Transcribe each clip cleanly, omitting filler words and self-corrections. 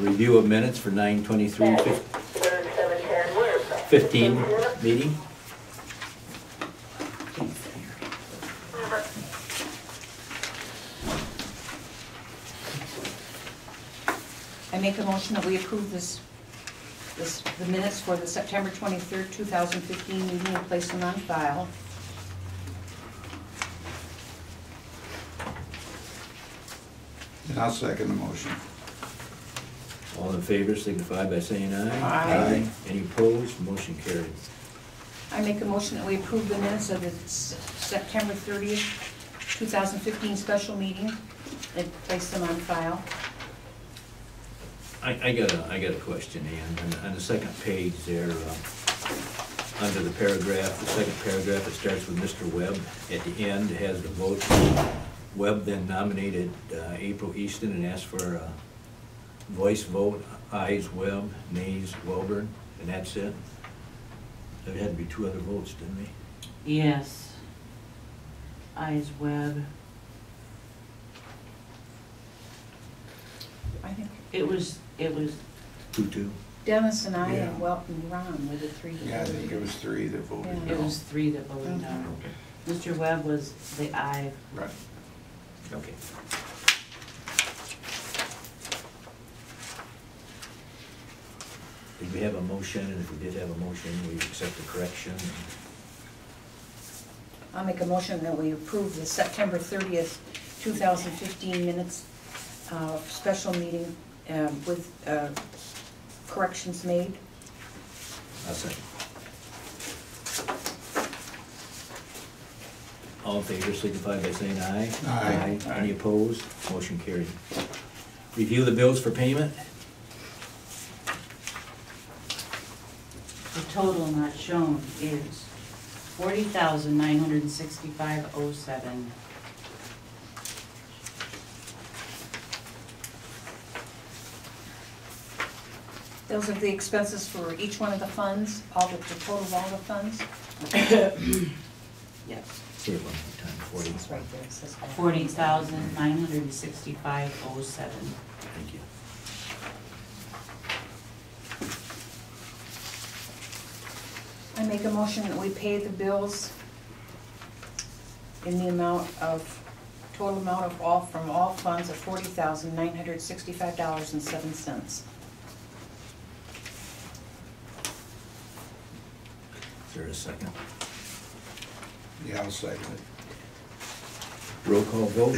Review of minutes for 9/23/15 meeting. I make a motion that we approve the minutes for the September 23rd, 2015 meeting and place them on file. And I'll second the motion. All in favor signify by saying aye. Aye. Any opposed? Motion carried. I make a motion that we approve the minutes of the September 30th, 2015 special meeting and place them on file. I got a question, Ann. On the second page there, under the paragraph, the second paragraph, it starts with Mr. Webb. At the end, it has the vote. Webb then nominated April Easton and asked for a voice vote. Ayes Webb, nays Welburn, and that's it. There had to be two other votes, didn't they? Yes. Ayes Webb. I think It was 2-2. Dennis and I Yeah. and Welton and Ron were the three. that Yeah, I think voted. it was 3 that voted Yeah. no. It was 3 that voted no. Okay. Mr. Webb was the aye. Right. Okay. Did we have a motion? And if we did have a motion, we accept the correction. I'll make a motion that we approve the September 30th, 2015 minutes special meeting with corrections made. I'll second. All in favor signify by saying aye. Aye. Any opposed? Motion carried. Review the bills for payment. The total not shown is $40,965.07. Those are the expenses for each one of the funds, the total of all the funds. Yes. Say it one more time, 40. It's right there, it says. $40,965.07. Thank you. I make a motion that we pay the bills in the amount of, total amount of all, from all funds of $40,965.07. Is there a second? Yeah, I'll second it. Roll call vote.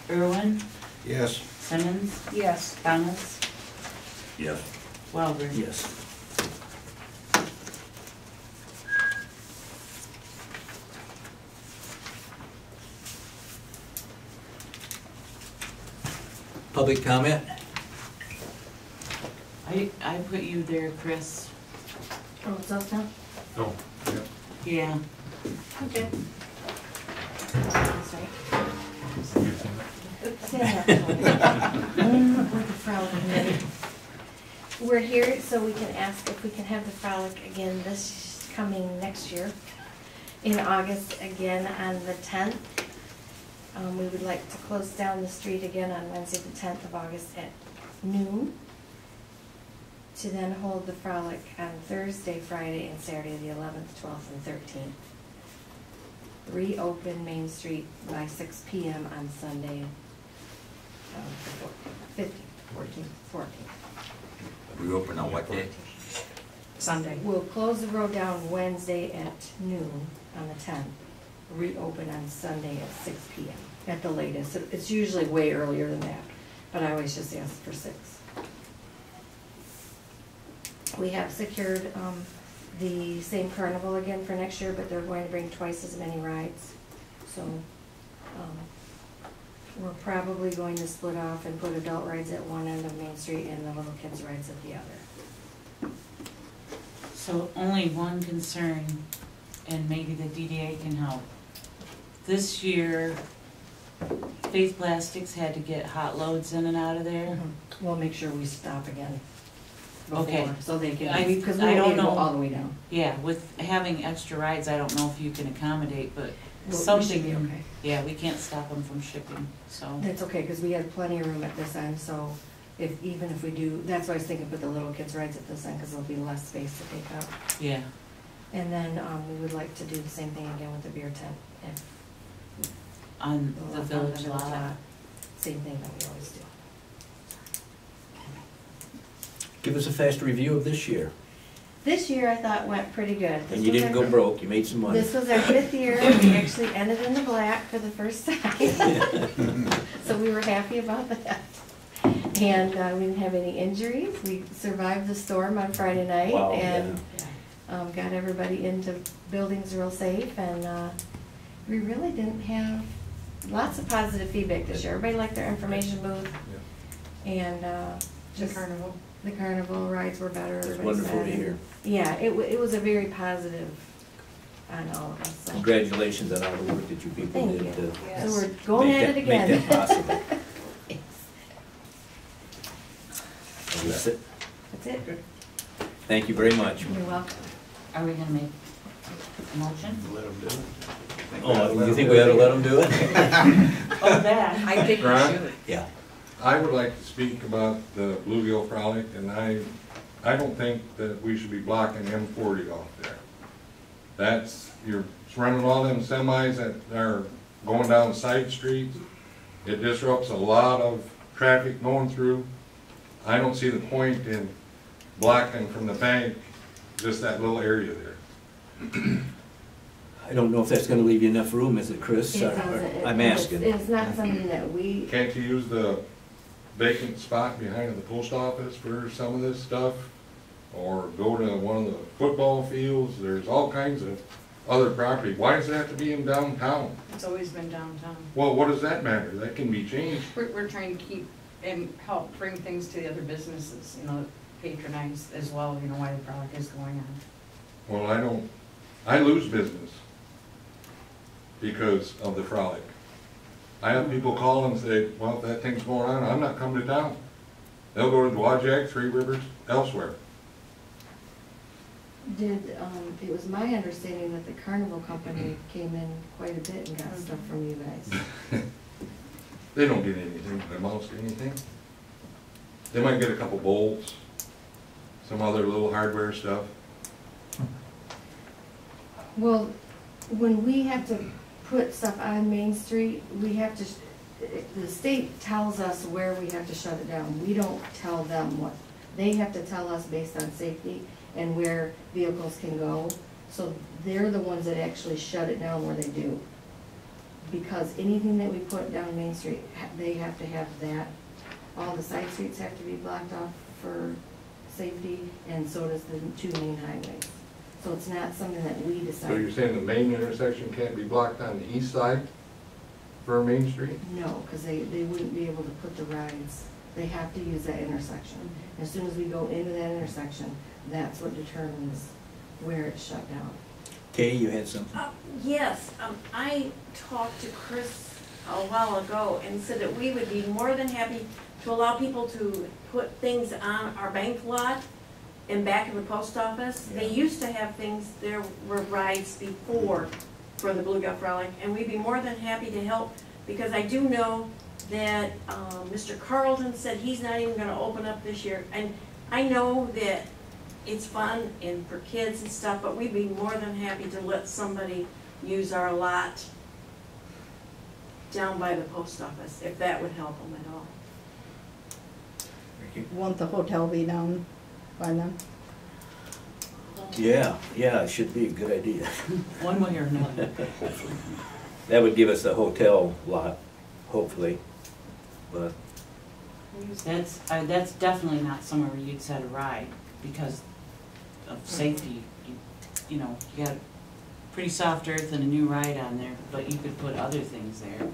Irwin, Yes. Simmons, Yes. Thomas, Yes. Welburn. Yes. Public comment? I put you there, Chris. Oh, it's up now? Oh. Yep. Yeah. Okay. That's right. With the frolic. We're here so we can ask if we can have the frolic again this coming next year. In August again on the 10th. We would like to close down the street again on Wednesday the 10th of August at noon. To then hold the frolic on Thursday, Friday, and Saturday the 11th, 12th, and 13th. Reopen Main Street by 6 p.m. on Sunday, 15th, 14th, 14th. We open on what day? Sunday. We'll close the road down Wednesday at noon on the 10th. Reopen on Sunday at 6 p.m. at the latest. It's usually way earlier than that, but I always just ask for 6. We have secured the same carnival again for next year, but they're going to bring twice as many rides. So we're probably going to split off and put adult rides at one end of Main Street and the little kids' rides at the other. So only one concern, and maybe the DDA can help. This year, Faith Plastics had to get hot loads in and out of there. We'll make sure we stop again Okay. before, so they I- can, because we I don't don't need to go know. all the way down. Yeah, with having extra rides, I don't know if you can accommodate, but Well, we should be something, okay. yeah, we can't stop them from shipping, so. That's okay, because we had plenty of room at this end, so even if we do, that's why I was thinking put the little kids' rides at this end, because there'll be less space to take up. Yeah, And then, we would like to do the same thing again with the beer tent. If on we'll the allow village lot. Same thing that we always do. Give us a fast review of this year. This year I thought went pretty good. This And you was didn't our- go broke, you made some money. This was our 5th year, we actually ended in the black for the first time. So we were happy about that. And we didn't have any injuries, we survived the storm on Friday night. Wow, And got everybody into buildings real safe, and we really didn't have, lots of positive feedback this year. Everybody liked their information booth, and just the carnival rides were better. It's everybody wonderful said. to hear. Yeah, it was a very positive on all of us, so. Congratulations on all the work that you people Thank did you. to Yes. So we're going make at it that- again. Make that possible. Yes. That's it. That's it. Thank you very much. You're welcome. Are we gonna make a motion? Let them do it. Oh, you think we ought to let them do it? Oh, that. I think we Ron? should. Yeah. I would like to speak about the Bluegill Frolic, and I don't think that we should be blocking M40 off there. You're running all them semis that are going down side streets. It disrupts a lot of traffic going through. I don't see the point in blocking from the bank, just that little area there. I don't know if that's gonna leave you enough room, is it, Chris? It doesn't- I'm asking. It's not something that we, Can't you use the vacant spot behind the post office for some of this stuff? Or go to one of the football fields? There's all kinds of other property. Why does it have to be in downtown? It's always been downtown. Well, what does that matter? That can be changed. We're trying to keep and help bring things to the other businesses, patronize as well, why the product is going on. Well, I lose business because of the frolic. I have people call and say, well, if that thing's going on, I'm not coming to town. They'll go to Dwajak, Three Rivers, elsewhere. it was my understanding that the carnival company came in quite a bit and got stuff from you guys. They don't get anything that amounts to anything. They might get a couple bolts, some other little hardware stuff. Well, when we have to put stuff on Main Street, we have to, the state tells us where we have to shut it down. We don't tell them what, they have to tell us based on safety and where vehicles can go. So they're the ones that actually shut it down where they do. Because anything that we put down Main Street, they have to have that. All the side streets have to be blocked off for safety, and so does the 2 main highways. So it's not something that we decide. So you're saying the main intersection can't be blocked on the east side for Main Street? No, because they wouldn't be able to put the rides. They have to use that intersection. As soon as we go into that intersection, that's what determines where it's shut down. Kay, you had something? Yes, I talked to Chris a while ago and said that we would be more than happy to allow people to put things on our bank lot and back in the post office. They used to have things, there were rides before for the Bluegill Frolic, and we'd be more than happy to help, because I do know that Mr. Carlton said he's not even gonna open up this year. And I know that it's fun and for kids and stuff, but we'd be more than happy to let somebody use our lot down by the post office, if that would help them at all. Won't the hotel be down by then? Yeah, it should be a good idea. One way or another. That would give us a hotel lot, hopefully, but That's definitely not somewhere where you'd set a ride because of safety. You got pretty soft earth and a new ride on there, but you could put other things there.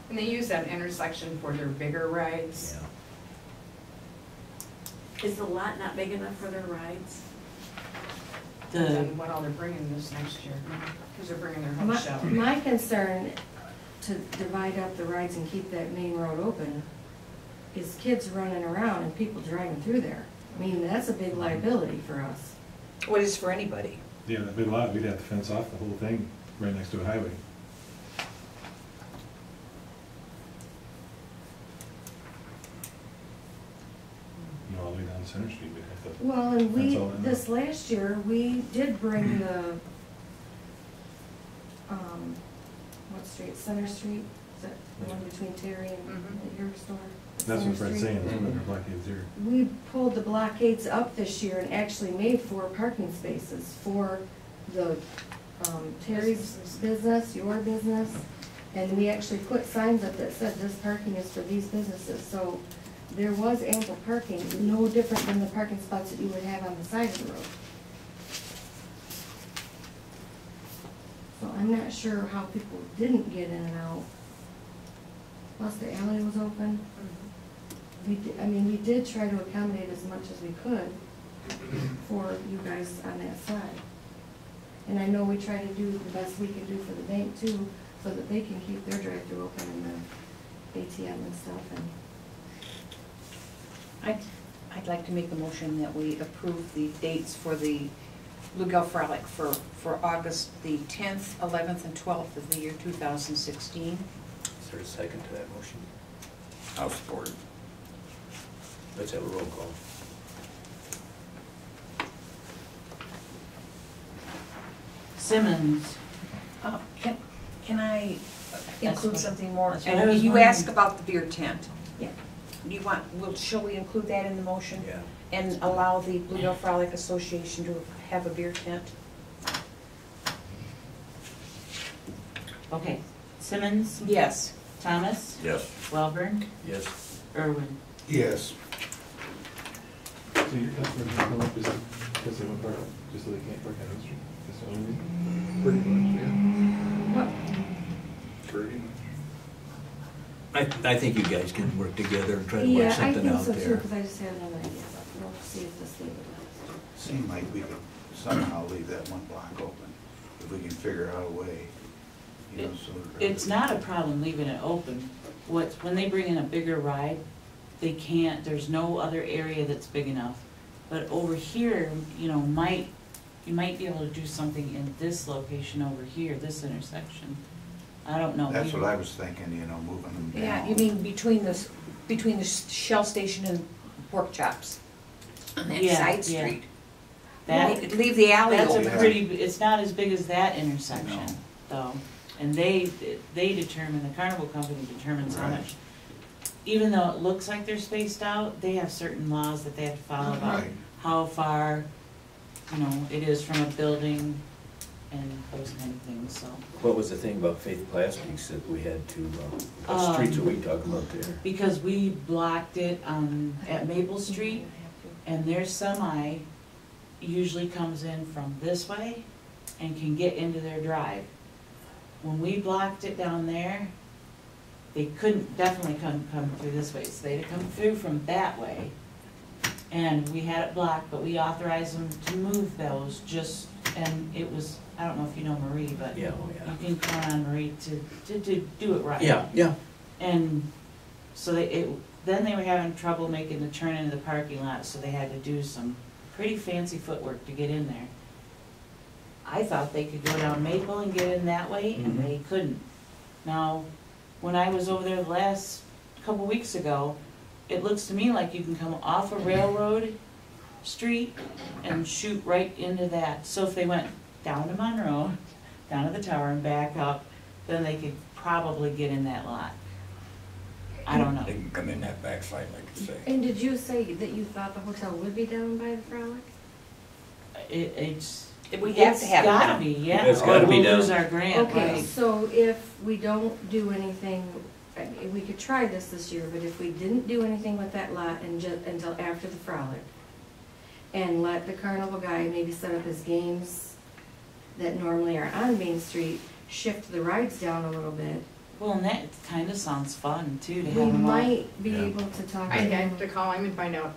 And they use that intersection for their bigger rides. Is the lot not big enough for their rides? And what all they're bringing this next year, because they're bringing their whole show. My concern to divide up the rides and keep that main road open is kids running around and people driving through there. I mean, that's a big liability for us. What is for anybody? Yeah, that'd be a lot, we'd have to fence off the whole thing right next to a highway. You know, all the way down Center Street, we'd have to. Well, and we, That's all I know. this last year, we did bring the, what street, Center Street? Is that the one between Terry and your store? That's what Center Fred's Street? saying, that's what their blockades here. We pulled the blockades up this year and actually made 4 parking spaces for the, Terry's business, your business. And we actually put signs up that said this parking is for these businesses, so there was ample parking, no different than the parking spots that you would have on the side of the road. So I'm not sure how people didn't get in and out. Plus the alley was open. I mean, we did try to accommodate as much as we could for you guys on that side. And I know we try to do the best we can do for the bank too, so that they can keep their drive-through open and the ATM and stuff. And I'd like to make a motion that we approve the dates for the Bluegill Frolic for August the 10th, 11th, and 12th of the year 2016. Is there a second to that motion? I'll support it. Let's have a roll call. Simmons, Can I include what- something more? that's what I And was you wondering. asked about the beer tent. Yeah. Do you want, shall we include that in the motion? Yeah. And allow the Bluegill Frolic Association to have a beer tent? okay, Simmons, Yes. Thomas, Yes. Welborn, Yes. Irwin. Yes. So your customers don't come up just because they want to park, just so they can't park on the street? That's the only reason? Pretty much, yeah. what, Pretty much. I think you guys can work together and try to yeah, work I something think out so too, there. because I just had another idea, but we'll see if this league would last. Seemed like we could somehow leave that one block open, if we can figure out a way, you know, so. It's not a problem leaving it open. When they bring in a bigger ride, they can't, there's no other area that's big enough. But over here, you know, you might be able to do something in this location over here, this intersection. I don't know. That's what I was thinking, you know, moving them down. Yeah, you mean between the Shell Station and Pork Chops? On that Yeah, side yeah. street? That, Leave the alley that's open. a pretty, it's not as big as that intersection, No. though. And they determine, the carnival company determines how Right. much. Even though it looks like they're spaced out, they have certain laws that they have to follow about Right. how far, you know, it is from a building and those kind of things, so. What was the thing about Faith Plastics that we had to, what streets are we talking about there? Because we blocked it at Maple Street, and their semi usually comes in from this way and can get into their drive. When we blocked it down there, they definitely couldn't come through this way, so they had to come through from that way. And we had it blocked, but we authorized them to move those and it was, I don't know if you know Marie, but Yeah, oh, yeah. you can count on Marie to do it right. Yeah. And so then they were having trouble making the turn into the parking lot, so they had to do some pretty fancy footwork to get in there. I thought they could go down Maple and get in that way, and they couldn't. Now, when I was over there the last couple weeks ago, it looks to me like you can come off a railroad street and shoot right into that. So if they went down to Monroe, down to the tower and back up, then they could probably get in that lot. I don't know. They can come in that backside, like you say. And did you say that you thought the hotel would be down by the Frolic? It's We have to have it gotta down. be, yeah, It's gotta or be we'll done. lose our grant, Okay, right? so if we don't do anything, we could try this year, but if we didn't do anything with that lot until after the Frolic, and let the carnival guy maybe set up his games that normally are on Main Street, shift the rides down a little bit, Well, and that kinda sounds fun too, to have we them all. might be Yeah. able to talk to I him. have to call him and find out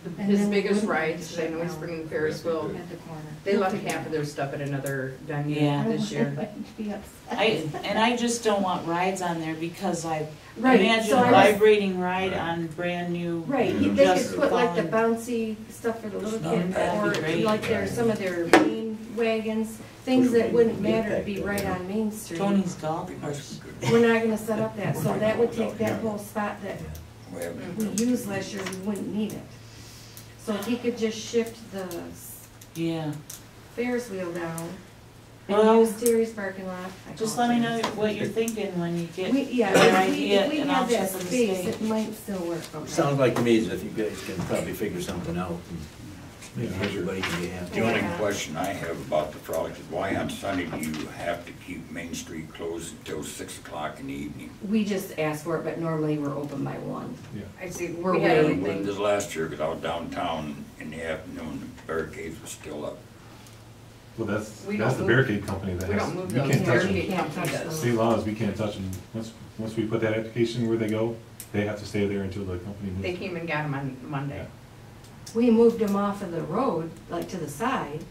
And his then we biggest wouldn't have to rides, 'cause I know he's shut bringing down Ferris wheel. at the corner. They left half of their stuff at another venue Yeah. this year. Be upset. I just don't want rides on there because I Right, imagine so a I was- vibrating ride on brand new. Right, Yeah. they Just could put like the fallen- bouncy stuff for the little Not kids, bad. or That'd be great. like there's some of their main wagons, things that wouldn't matter to be right on Main Street. Tony's golf Be nice course. and good. We're not gonna set up that, so that would take that whole spot that We have- we used last year, we wouldn't need it. So if he could just shift the Yeah. Ferris wheel down Well, and use Terry's parking lot. I Just call let it me know Terry's. what you're thinking when you get We, your yeah, idea, if we and I'll had check that with the space, state. it might still work. okay. Sounds like to me as if you guys can probably figure something out, and maybe Yeah. everybody can be happy. The only Yeah. question I have about the frolic is why on Sunday do you have to keep Main Street closed until 6 o'clock in the evening? We just ask for it, but normally we're open by 1. I see, We're we had waiting. everything. This last year, because I was downtown in the afternoon, the barricades were still up. Well, that's We the don't move- barricade company that We has, don't move we those, can't touch barricade them. company touch does. State laws, we can't touch them. Once we put that application where they go, they have to stay there until the company moves. They came and got them on Monday. We moved them off of the road, like to the side.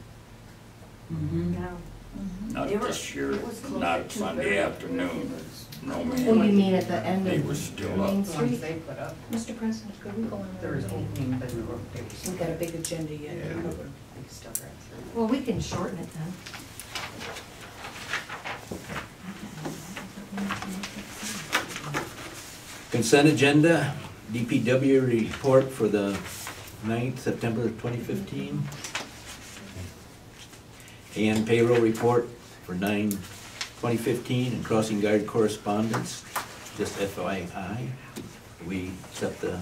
Mhm. No. Not They were- this year, it was closed not at Sunday 2:30. afternoon. No, Oh, you man. mean at the end They of were still Main up. The ones Street? they put up, Mr. President, could we go on? there was opening, but they were. We got a big agenda yet. Yeah. They still got through. Well, we can shorten it then. Consent agenda, DPW report for the 9th September 2015. And payroll report for 9/2015, and crossing guard correspondence, just FYI. We accept the,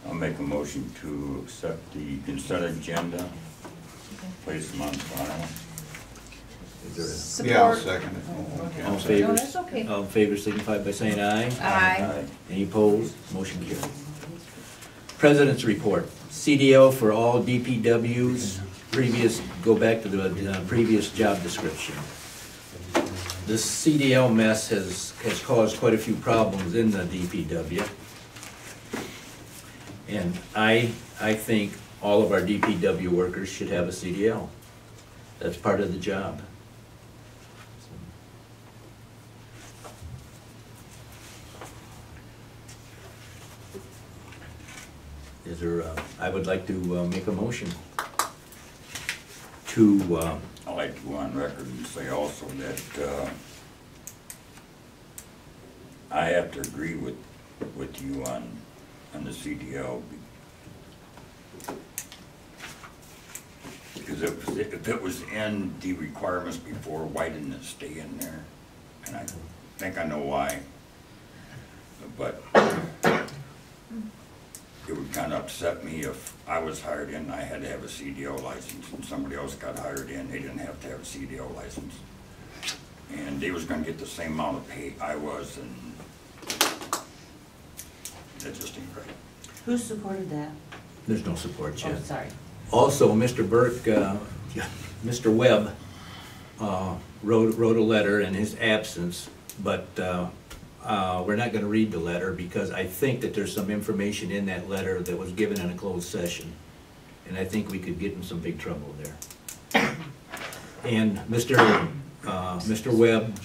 I'll make a motion to accept the consent agenda, place them on file. is Yeah, I'll Support. second it. there all in No, favor? that's okay. All in favor signify by saying aye. Aye. Any opposed? Motion carried. President's report, CDL for all DPWs, go back to the previous job description. This CDL mess has caused quite a few problems in the DPW. And I think all of our DPW workers should have a CDL. That's part of the job. Is there, I would like to make a motion to, I'd like to go on record and say also that I have to agree with you on the CDL. Because if it was in the requirements before, why didn't it stay in there? And I think I know why. But it would kind of upset me if I was hired in, I had to have a CDL license, and somebody else got hired in, they didn't have to have a CDL license. And they was gonna get the same amount of pay I was, and that just ain't right. Who supported that? there's no support Oh, yet. sorry. Also, Mr. Burke, Mr. Webb wrote a letter in his absence, but we're not gonna read the letter because I think that there's some information in that letter that was given in a closed session. And I think we could get in some big trouble there. And Mr. Webb,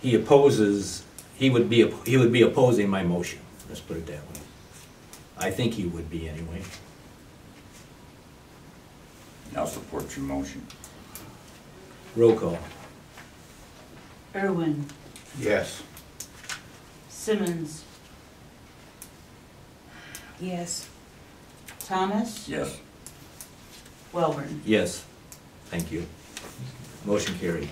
he opposes, he would be opposing my motion, let's put it that way. I think he would be anyway. And I'll support your motion. Roll call. Irwin, Yes. Simmons, Yes. Thomas, Yes. Welborn. Yes, thank you. Motion carried.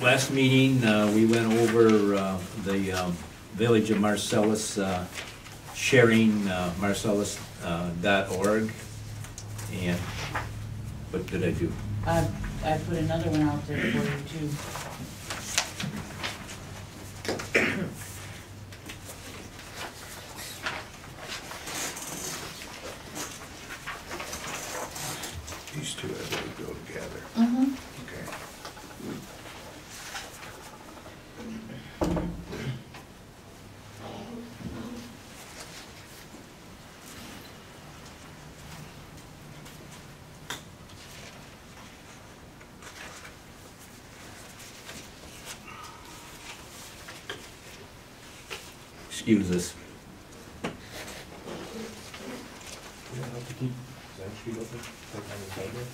Last meeting, we went over the Village of Marcellus, sharing marcellus.org. And what did I do? I put another one out there for you too. These two, I believe, go together. Mm-hmm. Okay. Excuse us. You don't have to keep Zen Street open, like on the sidewalk.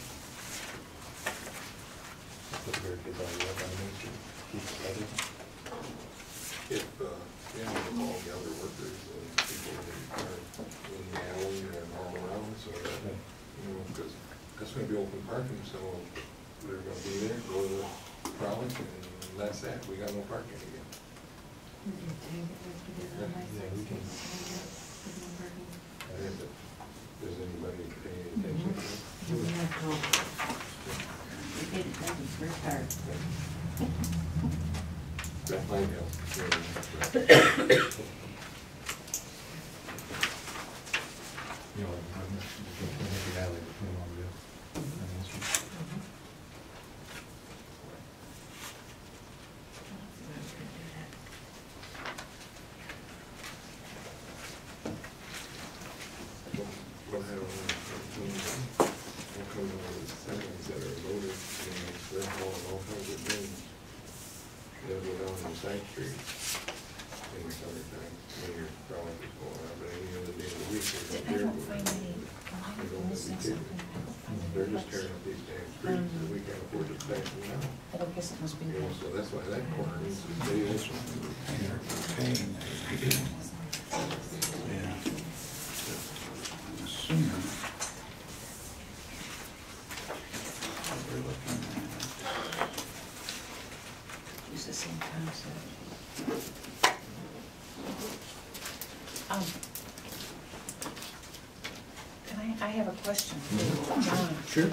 Just put the barricades all the way up on Main Street, keep it other. If, all the other workers, people that are in the alley and all around, so that, because that's gonna be open parking, so they're gonna be there, go to the frolic, and that's that, we got no parking again. Yeah, we can. I think that, does anybody pay attention to it? We did it, that was very hard. That might help. You know, the alley between all the, on Main Street. We'll have, we'll come to the seconds that are loaded, and they're hauling all kinds of things. They'll go down the side streets in the summertime, when your frolic is going on, but any other day of the week, they're I not don't find there. any, They don't have the kids. They're just tearing up these damn streets, and we can't afford to back them now. I don't guess it must be. You know, so that's why that corner needs to stay this one. Yeah. I'm assuming what we're looking at. Use the same concept. I have a question for John. Sure.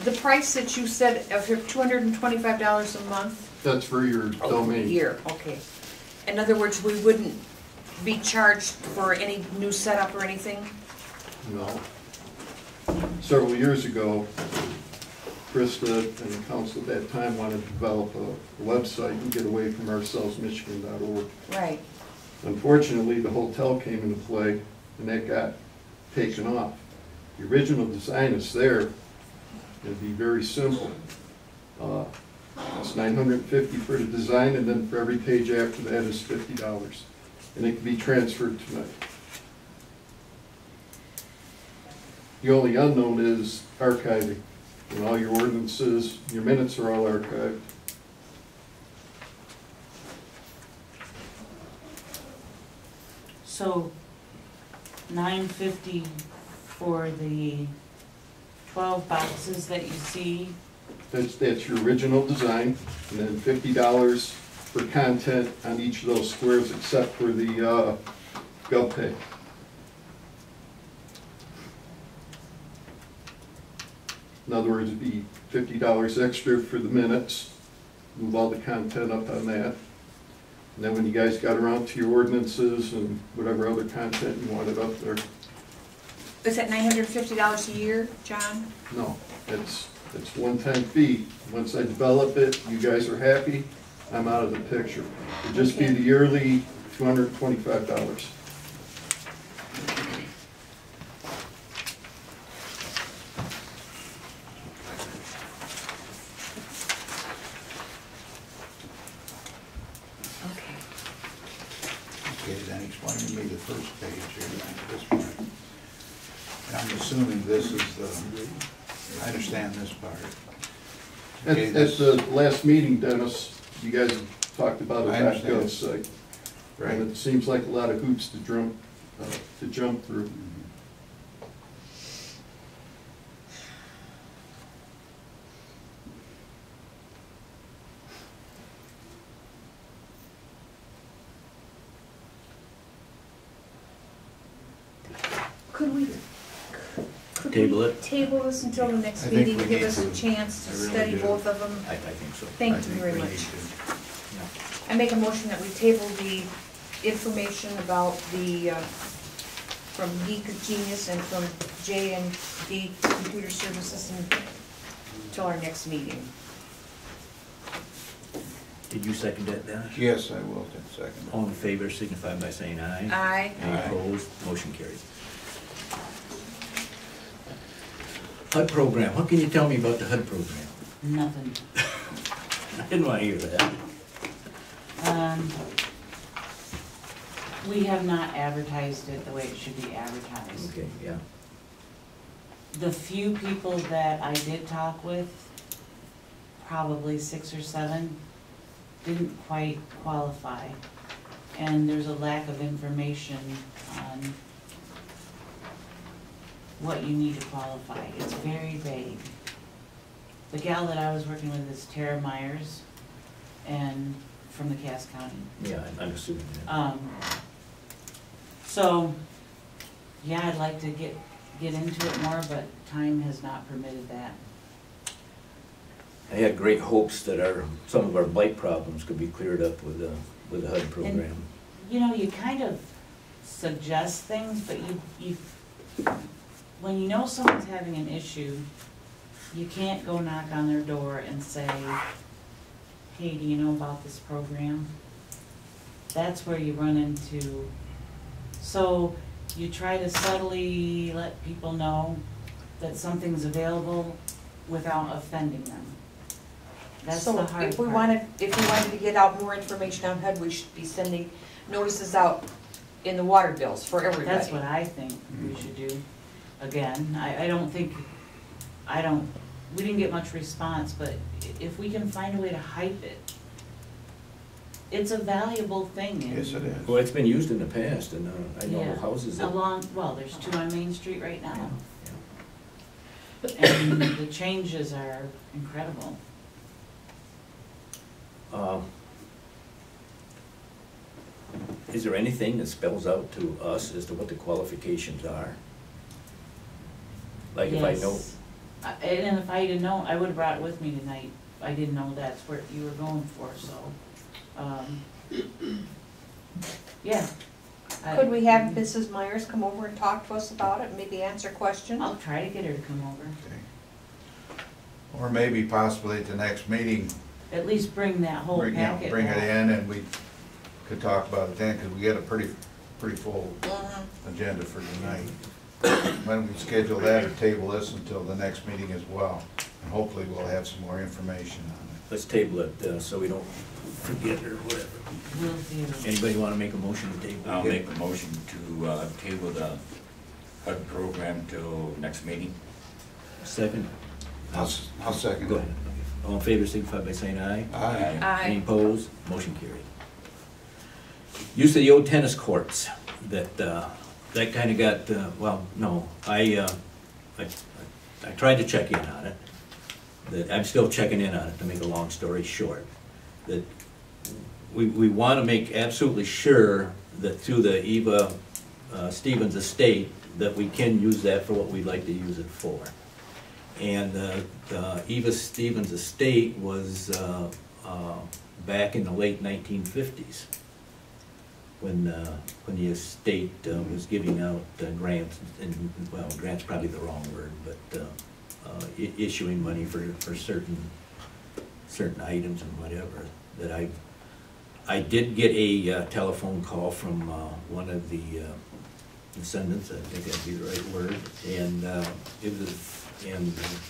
The price that you said of $225 a month? That's for your A domain. year, okay. In other words, we wouldn't be charged for any new setup or anything? No. Several years ago, Krista and the council at that time wanted to develop a website and get away from MarcellusMichigan.org. Right. Unfortunately, the hotel came into play and that got taken off. The original design is there. It'd be very simple. It's $950 for the design, and then for every page after that is $50. And it can be transferred tonight. The only unknown is archiving. And all your ordinances, your minutes are all archived. So, $950 for the 12 boxes that you see. That's your original design, and then $50 for content on each of those squares except for the GovPay. In other words, it'd be $50 extra for the minutes, move all the content up on that. And then when you guys got around to your ordinances and whatever other content you wanted up there, Is that $950 a year, John? no, it's one-time fee. Once I develop it, you guys are happy, I'm out of the picture. It'd just be Okay. the yearly $225. Okay. Okay, then explain to me the first page here, this part. And I'm assuming this is the, I understand this part. Okay, At this- the last meeting, Dennis, you guys talked about a I understand. .gov site. Right. And it seems like a lot of hoops to jump through. Could we Table it? table this until the next I think meeting, we give need us a to. chance to I really study do. both of them? I think so. Thank I you think very we much. need to. I make a motion that we table the information about the from Geek Genius and from J&D Computer Services until our next meeting. Did you second that, Dennis? Yes, I will, second. All in favor signify by saying aye. Aye. Any Aye. opposed? Motion carries. HUD program, what can you tell me about the HUD program? Nothing. I didn't want to hear that. We have not advertised it the way it should be advertised. Okay, yeah. The few people that I did talk with, probably 6 or 7, didn't quite qualify. And there's a lack of information on what you need to qualify. It's very vague. The gal that I was working with is Tara Myers, and from the Cass County. Yeah, I'm assuming that. So, yeah, I'd like to get into it more, but time has not permitted that. I had great hopes that some of our blight problems could be cleared up with the HUD program. You know, you kind of suggest things, but you when you know someone's having an issue, you can't go knock on their door and say, hey, do you know about this program? That's where you run into, so you try to subtly let people know that something's available without offending them. That's the hard part. So if we wanted to get out more information on HUD, we should be sending notices out in the water bills for everybody. That's what I think we should do. Again, we didn't get much response, but if we can find a way to hype it, it's a valuable thing. Yes, it is. Well, it's been used in the past, and I know Yeah. houses that... Well, there's 2 on Main Street right Yeah, now, yeah. and the changes are incredible. Is there anything that spells out to us as to what the qualifications are? Like if I know... Yes. And if I didn't know, I would've brought it with me tonight. I didn't know that's what you were going for, so, yeah. Could we have Mrs. Myers come over and talk to us about it, and maybe answer questions? I'll try to get her to come over. Okay. Or maybe possibly at the next meeting, At least bring that whole bring packet. it back. in and we could talk about it then, because we got a pretty full agenda for tonight. Why don't we schedule that or table this until the next meeting as well? And hopefully we'll have some more information on it. Let's table it so we don't forget or whatever. Will do. Anybody want to make a motion to table? I'll make a motion to table the HUD program till next meeting. Second? I'll second Go it. ahead. All in favor, signify by saying aye. Aye. Any opposed? Motion carried. Use of the old tennis courts, that kind of got, well, no, I tried to check in on it. I'm still checking in on it, to make a long story short. That we want to make absolutely sure that through the Eva Stevens estate, that we can use that for what we'd like to use it for. And the Eva Stevens estate was back in the late 1950s, when the estate was giving out grants, and well, grants probably the wrong word, but issuing money for certain items and whatever. That I did get a telephone call from one of the descendants, I think that'd be the right word, and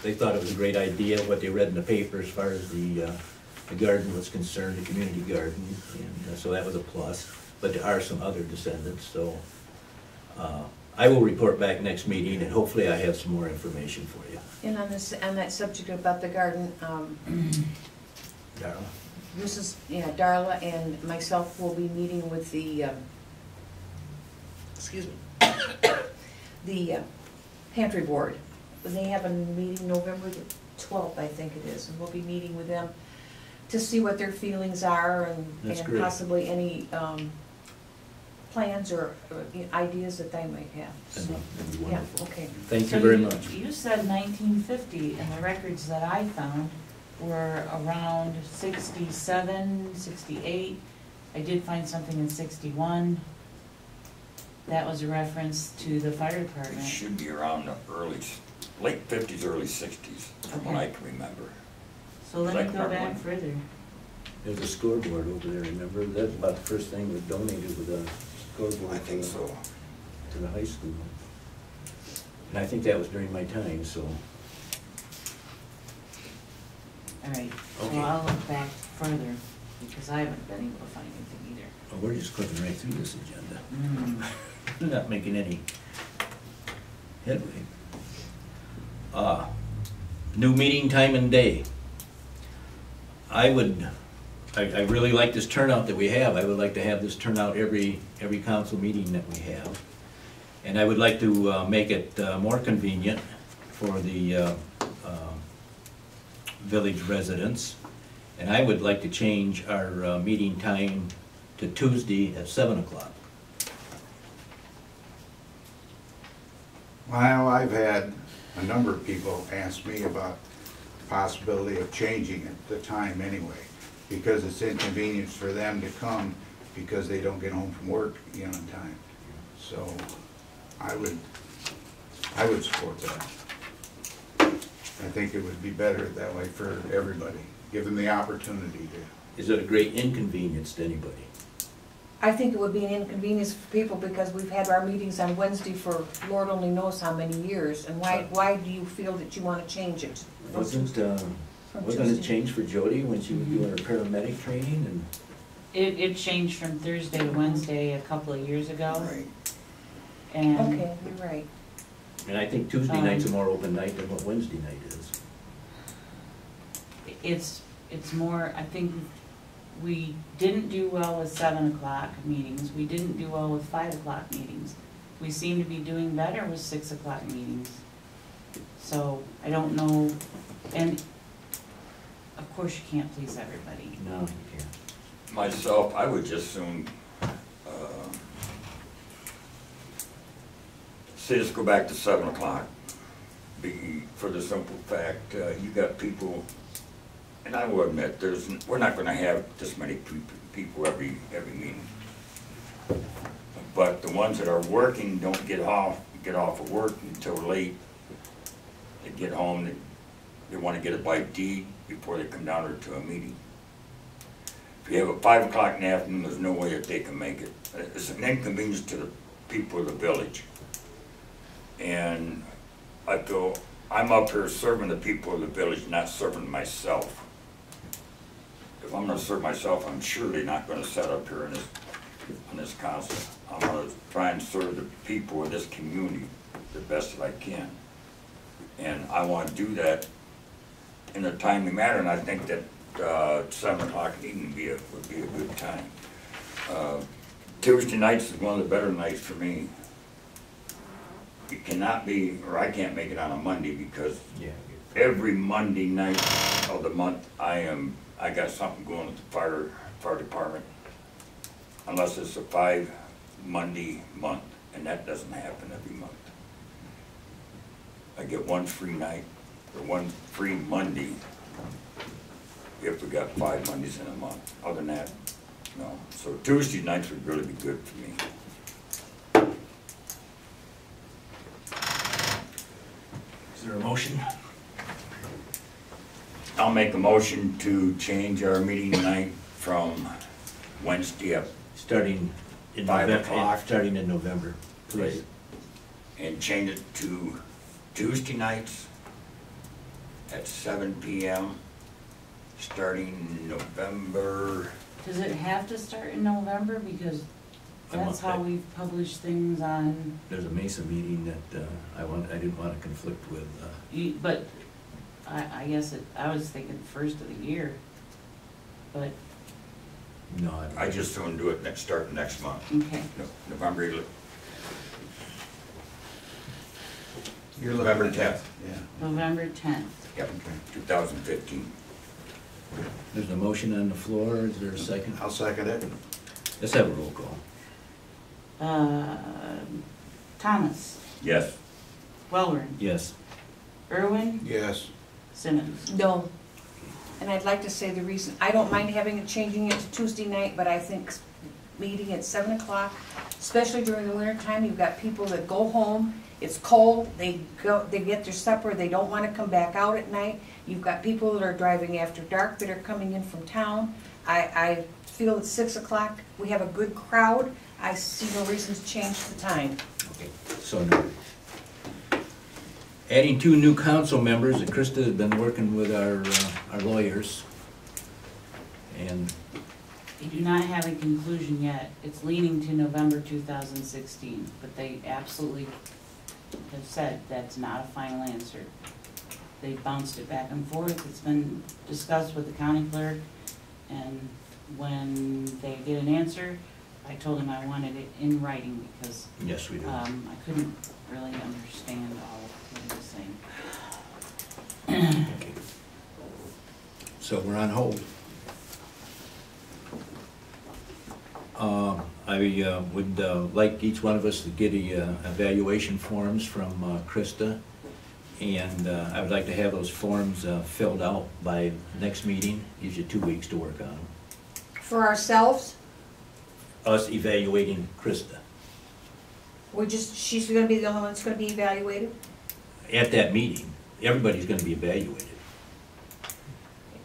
they thought it was a great idea, what they read in the paper as far as the garden was concerned, the community garden, and so that was a plus. But there are some other descendants, so I will report back next meeting, and hopefully I have some more information for you. And on that subject about the garden, Darla? Darla and myself will be meeting with the, the pantry board. They have a meeting November the 12th, I think it is, and we'll be meeting with them to see what their feelings are and great. possibly any plans or ideas that they might have. So, That'd be yeah, wonderful. okay. Thank So you very much. You said 1950, and the records that I found were around 67, 68. I did find something in 61. That was a reference to the fire It department. should be around the late 50s, early 60s, from what I can remember. So let Like me go part back one. further. There's a scoreboard over there, remember? That's about the first thing we donated with a scoreboard. I think so. To the high school. And I think that was during my time, so. All right, so Okay. I'll look back further, because I haven't been able to find anything either. Well, we're just clicking right through this agenda. Mm. We're not making any headway. New meeting time and day. I really like this turnout that we have. I would like to have this turnout every council meeting that we have. And I would like to make it more convenient for the village residents. And I would like to change our meeting time to Tuesday at 7 o'clock. Well, I've had a number of people ask me about the possibility of changing it, the time anyway, because it's inconvenience for them to come because they don't get home from work, on time. So I would support that. I think it would be better that way for everybody, give them the opportunity to. Is it a great inconvenience to anybody? I think it would be an inconvenience for people because we've had our meetings on Wednesday for Lord only knows how many years. And why do you feel that you want to change it? Wasn't it changed for Jody when she was doing her paramedic training and? It changed from Thursday to Wednesday a couple of years ago. Right. And Okay, you're right. And I think Tuesday night's a more open night than what Wednesday night is. it's more, I think we didn't do well with 7 o'clock meetings. We didn't do well with 5 o'clock meetings. We seem to be doing better with 6 o'clock meetings. So I don't know, and of course you can't please everybody. No, you can't. Myself, I would just soon, say let's go back to 7 o'clock. For the simple fact, you got people, and I will admit, we're not gonna have this many people every meeting. But the ones that are working don't get off of work until late. They get home, they wanna get a bite to eat before they come down to a meeting. If you have a 5 o'clock in the afternoon, there's no way that they can make it. It's an inconvenience to the people of the village. And I feel, I'm up here serving the people of the village, not serving myself. If I'm gonna serve myself, I'm surely not gonna set up here on this council. I'm gonna try and serve the people of this community the best that I can. And I wanna do that in a timely manner, and I think that 7 o'clock evening would be a good time. Tuesday nights is one of the better nights for me. It cannot be, or I can't make it on a Monday because every Monday night of the month I got something going with the fire department. Unless it's a 5 Monday month, and that doesn't happen every month. I get one free night, or one free Monday, if we got 5 Mondays in a month. Other than that, no. So Tuesday nights would really be good for me. Is there a motion? I'll make a motion to change our meeting night from Wednesday up Starting in 5 November. o'clock. Starting in November, please. and change it to Tuesday nights at 7 p.m. starting November. Does it have to start in November? Because that's how we've published things on, There's a Mesa meeting that I didn't want to conflict with. but I guess I was thinking first of the year, but, No, I just soon do it start next month. okay. November You're November looking at 10th. Yeah. November 10th. Yep, 2015. There's a motion on the floor. Is there a second? I'll second it. Let's have a roll call. Thomas, Yes. Wellborn, Yes. Irwin, Yes. Simmons. No. And I'd like to say the reason, I don't mind changing it to Tuesday night, but I think meeting at 7 o'clock especially during the winter time. You've got people that go home, it's cold, they get their supper, they don't wanna come back out at night. You've got people that are driving after dark that are coming in from town. I feel at 6 o'clock, we have a good crowd. I see no reason to change the time. Okay, so noted. Adding 2 new council members, and Krista has been working with our lawyers. And They do not have a conclusion yet. It's leaning to November 2016, but they absolutely have said that's not a final answer. They bounced it back and forth. It's been discussed with the county clerk, and when they get an answer, I told him I wanted it in writing because yes, we do. I couldn't really understand all of what he was saying. Okay. So we're on hold. I would like each one of us to get evaluation forms from Krista, and I would like to have those forms filled out by next meeting. Gives you 2 weeks to work on them. For ourselves, Us evaluating Krista. she's gonna be the only one that's gonna be evaluated? At that meeting, everybody's gonna be evaluated.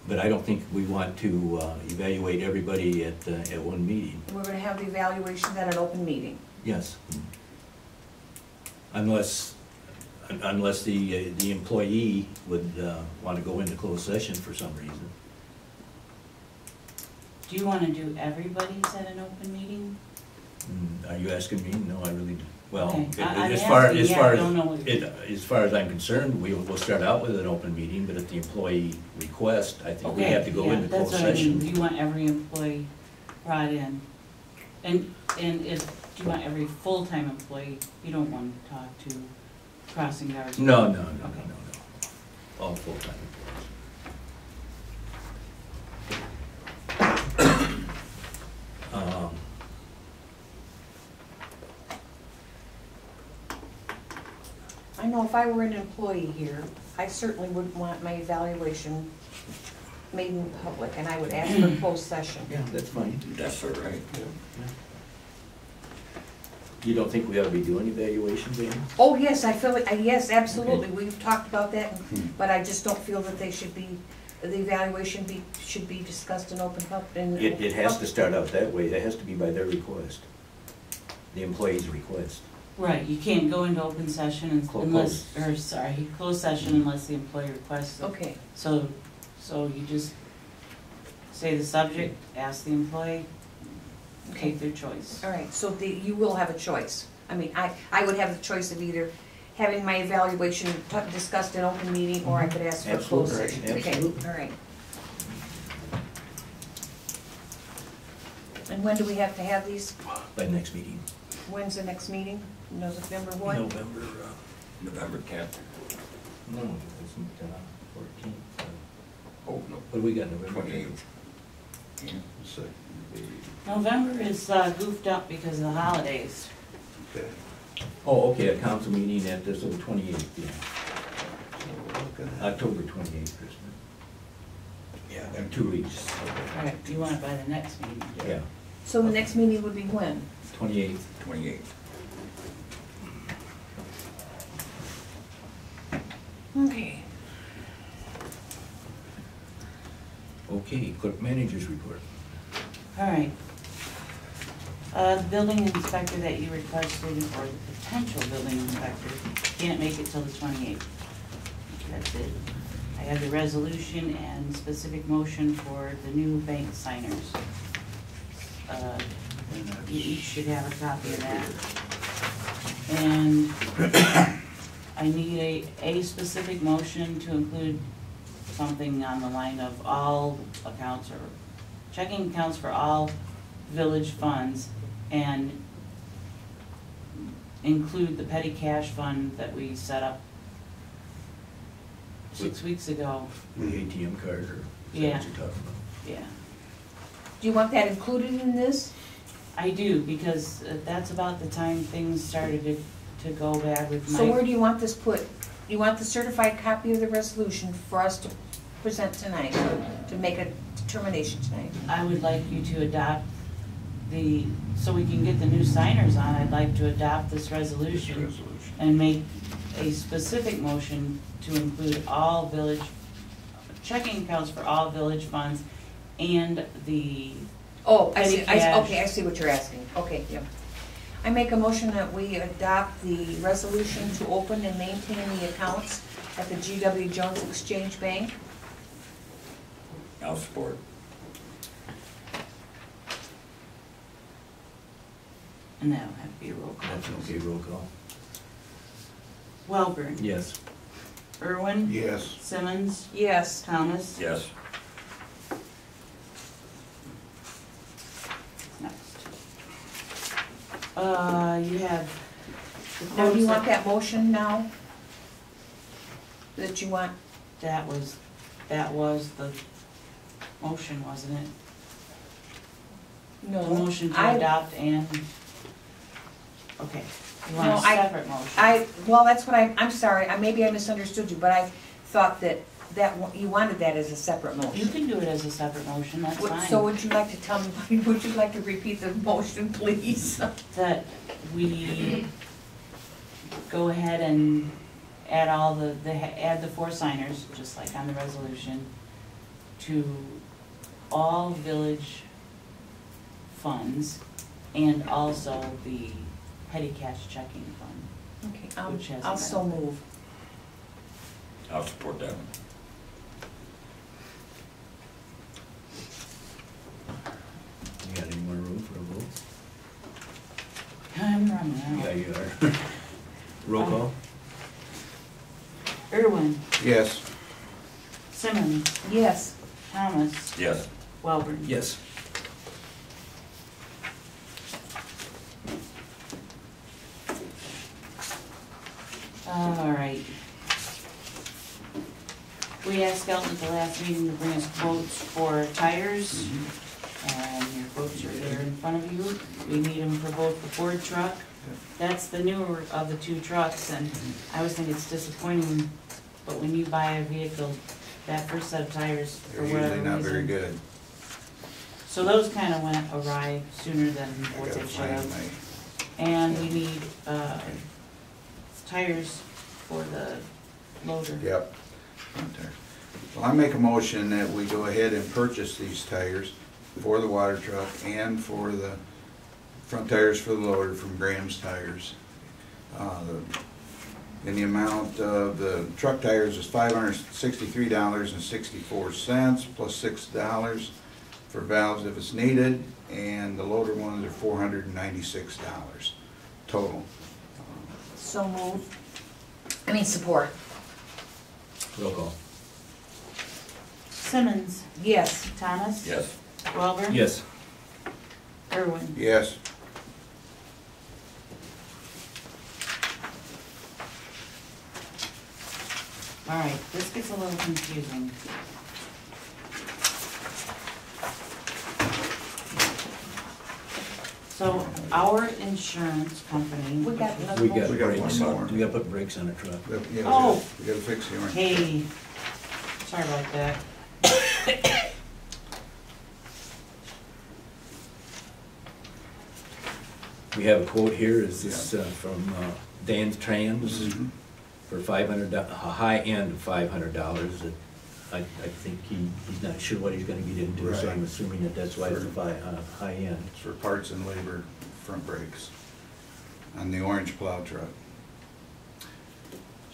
But I don't think we want to evaluate everybody at one meeting. We're gonna have the evaluations at an open meeting. Yes. Unless the employee would want to go into closed session for some reason. Do you want to do everybody's at an open meeting? Are you asking me? No, I really do. Well, Okay. as I'm far asking, as yeah, far I don't know. as far as I'm concerned, we'll start out with an open meeting, but if the employee requests, I think we Okay, have to go yeah, into closed that's what I mean. session. You want every employee brought in. And if you want every full-time employee, you don't want to talk to crossing guards? No. Okay. All full-time employees. I know if I were an employee here, I certainly wouldn't want my evaluation made in public, and I would ask for a closed session. Yeah, that's fine. That's all right. You don't think we ought to be doing evaluations, Amy? Oh, yes, I feel it, yes, absolutely, we've talked about that, but I just don't feel that they should be, the evaluation should be discussed in open public. It has to start out that way. It has to be by their request, the employee's request. Right, you can't go into open session unless, Closed. closed session unless the employee requests it. Okay, So you just say the subject, ask the employee, take their choice. all right, so you will have a choice. I mean, I would have the choice of either having my evaluation discussed in open meeting, or I could ask for a closed session. Absolutely. Okay, all right. And when do we have to have these? By next meeting. When's the next meeting? November what? November, November 10th. no, it isn't 14th. Oh, no, What do we got, November? 28th. Yeah. So, November is goofed up because of the holidays. okay. Oh, okay, a council meeting at this, so the 28th, yeah. So we're looking at, October 28th, Christmas. Yeah, In 2 weeks. Right, you want it by the next meeting. Yeah, So the next meeting would be when? 28th. 28th. Okay. Okay, clerk manager's report. All right. The building inspector that you requested, or the potential building inspector, can't make it till the 28th. That's it. I have the resolution and specific motion for the new bank signers. You each should have a copy of that. And I need a specific motion to include something on the line of all accounts or checking accounts for all village funds, and include the petty cash fund that we set up 6 weeks ago. The ATM card, or is that Yeah. what you're talking about? Yeah, Do you want that included in this? I do, because that's about the time things started to go bad with my. So where do you want this put? You want the certified copy of the resolution for us to present tonight, to make a determination tonight? I would like you to adopt so we can get the new signers on, I'd like to adopt this resolution and make a specific motion to include all village, checking accounts for all village funds and the Oh, I see, petty cash. okay, I see what you're asking, okay, yeah. I make a motion that we adopt the resolution to open and maintain the accounts at the G.W. Jones Exchange Bank. I'll support. And that'll have to be a roll call. That's okay, roll call. Welborn. Yes. Irwin. Yes. Simmons. Yes. Thomas. Yes. Next. You have. the Now, do you quotes want that motion now? That you want? That was the motion, wasn't it? No. The motion to I- adopt and, okay. You want No, a separate motion? Well, that's what I'm sorry, maybe I misunderstood you, but I thought that you wanted that as a separate You motion. can do it as a separate motion, that's fine. So would you like to tell me, would you like to repeat the motion, please? That we go ahead and add add the 4 signers, just like on the resolution, to all village funds and also the petty cash checking fund. Okay, Which has I'll a so benefit. move. I'll support that one. You got any more room for a vote? I'm running out. Yeah, you are. Roll call? Irwin, Yes. Simmons, Yes. Thomas, Yes. Welborn. Yes. All right. We asked Elton at the last meeting to bring us quotes for tires, and your quotes are there in front of you. We need them for both the Ford truck. That's the newer of the 2 trucks, and I always think it's disappointing, but when you buy a vehicle, that first set of tires, for They're whatever usually not very reason. good. So those kinda went awry sooner than I what gotta they should find have. my, And we need, tires for the loader. yep. Right there. Well, I make a motion that we go ahead and purchase these tires for the water truck and for the front tires for the loader from Graham's Tires. In the amount of the truck tires is $563.64 plus $6 for valves if it's needed, and the loader ones are $496 total. So move. Support. Roll call? Simmons, Yes. Thomas. Yes. Welborn. Yes. Irwin. Yes. All right, this gets a little confusing. So our insurance company. We got another We got motion. We got brakes. one more. We gotta put brakes on the truck. Yeah, we Oh. gotta fix the orange. Hey, sorry about that. We have a quote here, is this from Dan's Trans Mhm. for $500, a high end of $500. I think he's not sure what he's gonna get into, so I'm Right. assuming that that's why it's a high end. It's for parts and labor, front brakes on the orange plow truck.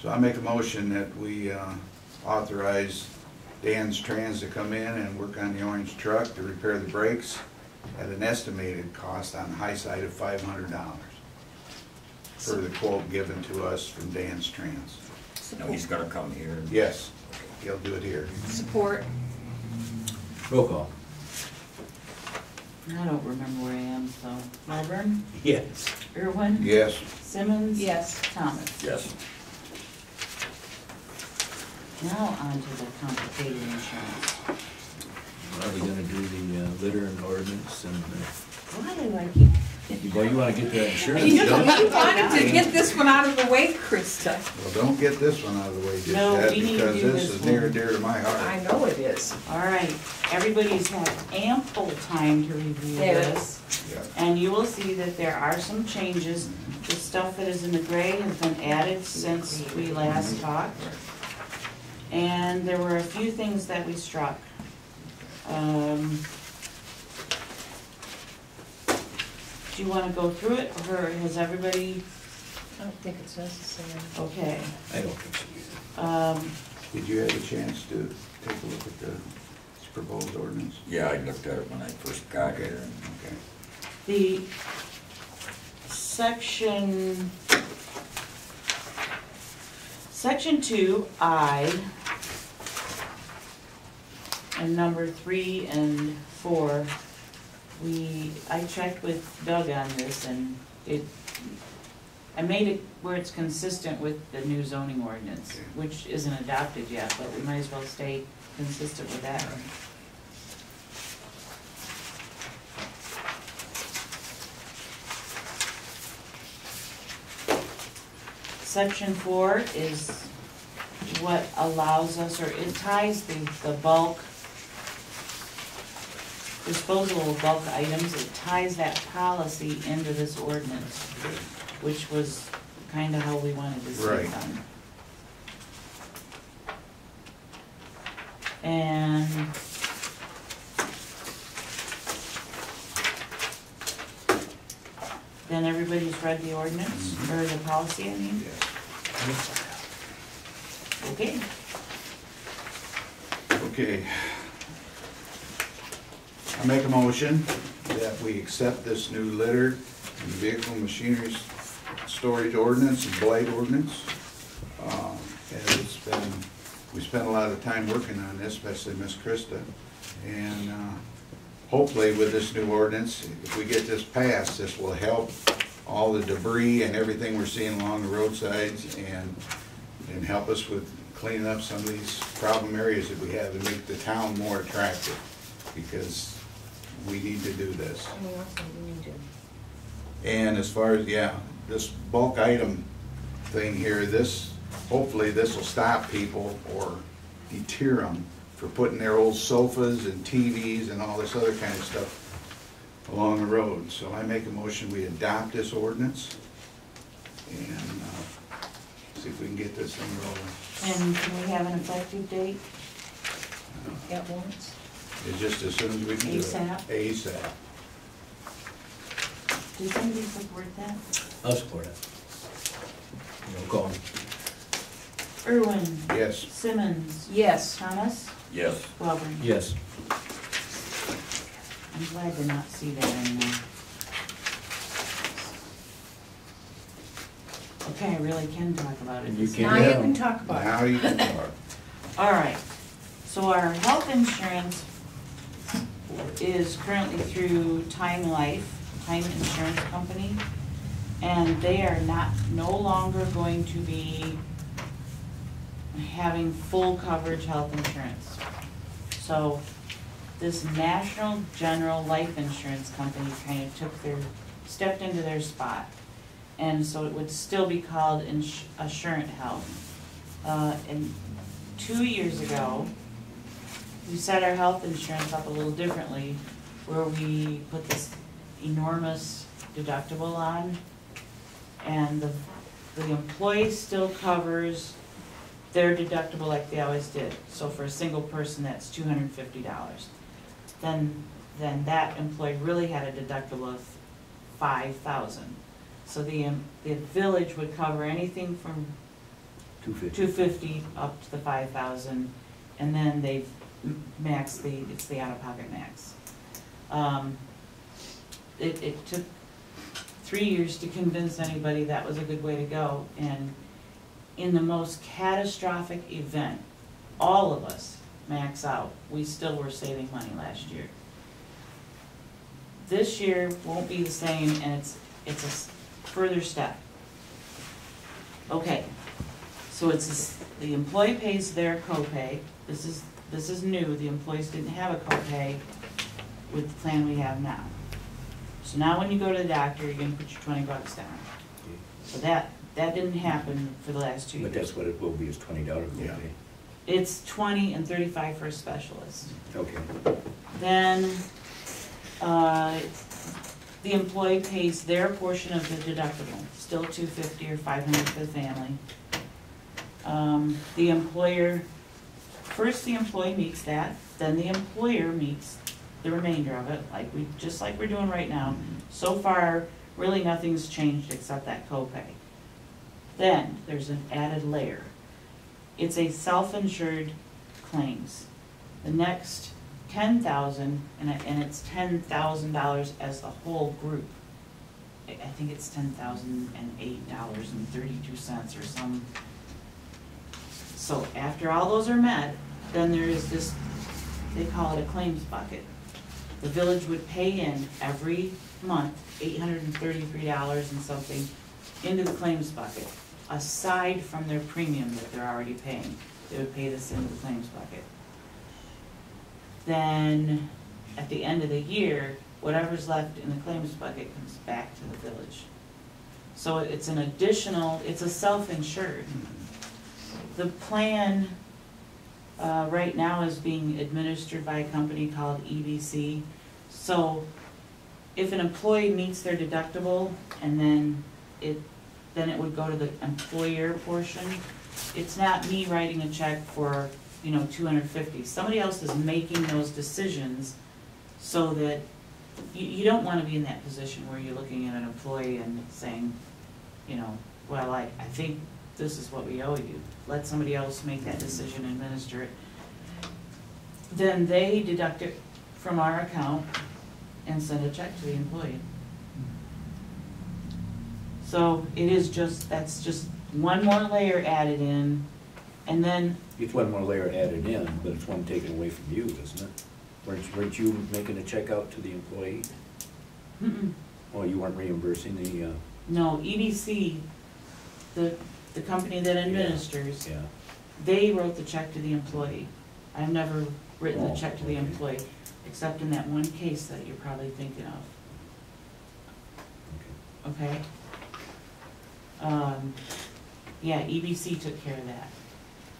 So I make a motion that we authorize Dan's Trans to come in and work on the orange truck to repair the brakes at an estimated cost on the high side of $500 per the quote given to us from Dan's Trans. No, he's gotta come here. Yes, he'll do it here. Support. Roll call? I don't remember where I am, so. Welborn, Yes. Irwin, Yes. Simmons. Yes. Thomas. Yes. Now on to the complicated insurance. Are we gonna do the litter and ordinance and Why do I keep Well, you wanna get that insurance, You don't you? wanted to get this one out of the way, Krista. Well, don't get this one out of the way just No, yet, we need to because do this this is near one. and dear to my heart. I know it is. All right, everybody's had ample time to review Yes. this. Yeah. And you will see that there are some changes. The stuff that is in the gray has been added since we last talked. And there were a few things that we struck. Do you wanna go through it, or has everybody, I don't think it's necessary. okay. I don't think so either. Did you have a chance to take a look at the proposed ordinance? Yeah, I looked at it when I first got Okay, here. okay. The section 2I and number 3 and 4, I checked with Doug on this, and I made it where it's consistent with the new zoning ordinance, which isn't adopted yet, but we might as well stay consistent with that. Section 4 is what allows us, or it ties the bulk, disposal of bulk items, it ties that policy into this ordinance, which was kind of how we wanted to see it Right. done. And then everybody's read the ordinance, or the policy, I mean? Okay. Okay. I make a motion that we accept this new litter and vehicle machinery storage ordinance and blight ordinance. And it's been, we spent a lot of time working on this, especially Miss Krista. And hopefully with this new ordinance, if we get this passed, this will help all the debris and everything we're seeing along the roadsides and help us with cleaning up some of these problem areas that we have and make the town more attractive, because we need to do this. And as far as, yeah, this bulk item thing here, hopefully this will stop people or deter them for putting their old sofas and TVs and all this other kind of stuff along the road. So I make a motion, we adopt this ordinance and see if we can get this thing rolling. And can we have an effective date? At once. It's just as soon as we can do it. ASAP? ASAP. Does anybody support that? I'll support it. Roll call. Irwin? Yes. Simmons? Yes. Thomas? Yes. Welborn? Yes. I'm glad to not see that anymore. Okay, I really can talk about it. You this can. Now time. you can talk about it. Now you can talk. All right, so our health insurance is currently through Time Insurance Company, and they are no longer going to be having full coverage health insurance. So this National General Life Insurance Company kind of stepped into their spot. And so it would still be called Assurant Health. And 2 years ago, we set our health insurance up a little differently, where we put this enormous deductible on, and the employee still covers their deductible like they always did. So for a single person, that's $250. Then that employee really had a deductible of $5,000. So the village would cover anything from $250 up to the $5,000, and then they've maxed it's the out-of-pocket max. It took 3 years to convince anybody that was a good way to go, and in the most catastrophic event, all of us max out, we still were saving money last year. This year won't be the same, and it's a further step. Okay, so the employee pays their copay. This is new. The employees didn't have a copay with the plan we have now. So now when you go to the doctor, you're gonna put your $20 down. So that didn't happen for the last 2 years. But that's what it will be, is $20 Yeah. copay. It's 20 and 35 for a specialist. Okay. Then, the employee pays their portion of the deductible, still $250 or $500 for the family. The employer, first the employee meets that, then the employer meets the remainder of it, just like we're doing right now. So far, really nothing's changed except that copay. Then, there's an added layer. It's a self-insured claims. The next 10,000, and it's $10,000 as the whole group. I think it's $10,008.32 or some. So after all those are met, then there is this, they call it a claims bucket. The village would pay in every month $833 and something into the claims bucket, aside from their premium that they're already paying. They would pay this into the claims bucket. Then, at the end of the year, whatever's left in the claims bucket comes back to the village. So it's an additional, it's a self-insured. The plan right now is being administered by a company called EBC. So if an employee meets their deductible and then it would go to the employer portion. It's not me writing a check for, $250. Somebody else is making those decisions so that you don't want to be in that position where you're looking at an employee and saying, well, I think this is what we owe you. Let somebody else make that decision and administer it. Then they deduct it from our account and send a check to the employee. So it is that's just one more layer added in, and then. It's one more layer added in, but it's one taken away from you, isn't it? Weren't you making a check out to the employee? Mm-mm. Oh, you weren't reimbursing the, No, EDC, the company that administers, yeah. they wrote the check to the employee. I've never written the Oh, check to the okay. employee, except in that one case that you're probably thinking of. Okay? Yeah, EBC took care of that.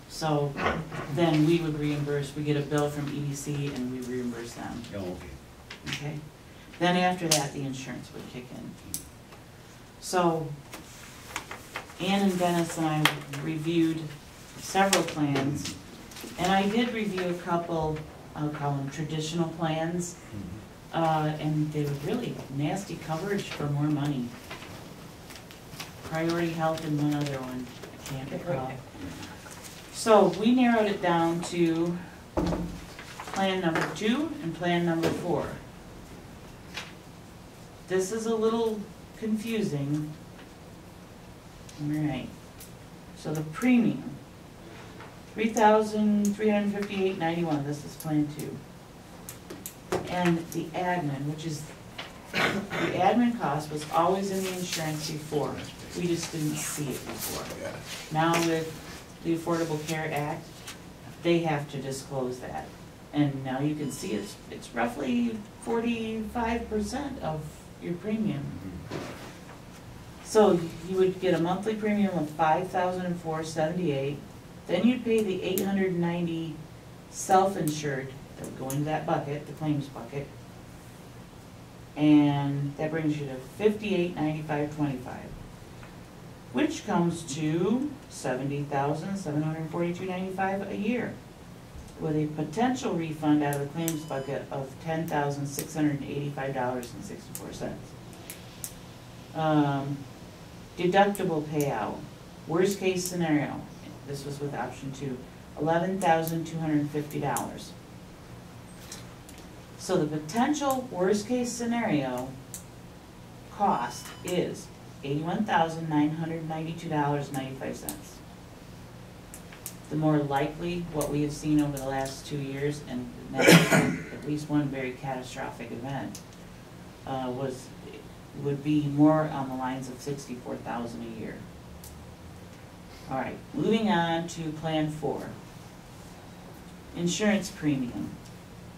So then we would reimburse, we get a bill from EBC and we reimburse them. Oh, okay. Okay? Then after that, the insurance would kick in. So Ann and Dennis and I reviewed several plans, and I did review a couple, I'll call them traditional plans, and they were really nasty coverage for more money. Priority Health and one other one, I can't recall. So we narrowed it down to plan number 2 and plan number 4. This is a little confusing. All right. So the premium, $3,358.91. This is plan 2. And the admin, which is the admin cost, was always in the insurance before. We just didn't see it before. Now with the Affordable Care Act, they have to disclose that. And now you can see it's roughly 45% of your premium. So you would get a monthly premium of $5,478. Then you'd pay the $890 self-insured that would go into that bucket, the claims bucket. And that brings you to $5895.25, which comes to $70,742.95 a year, with a potential refund out of the claims bucket of $10,685.64. Deductible payout, worst case scenario, this was with option 2, $11,250. So the potential worst case scenario cost is $81,992.95. The more likely, what we have seen over the last 2 years, and at least one very catastrophic event, would be more on the lines of $64,000 a year. All right, moving on to Plan 4. Insurance premium.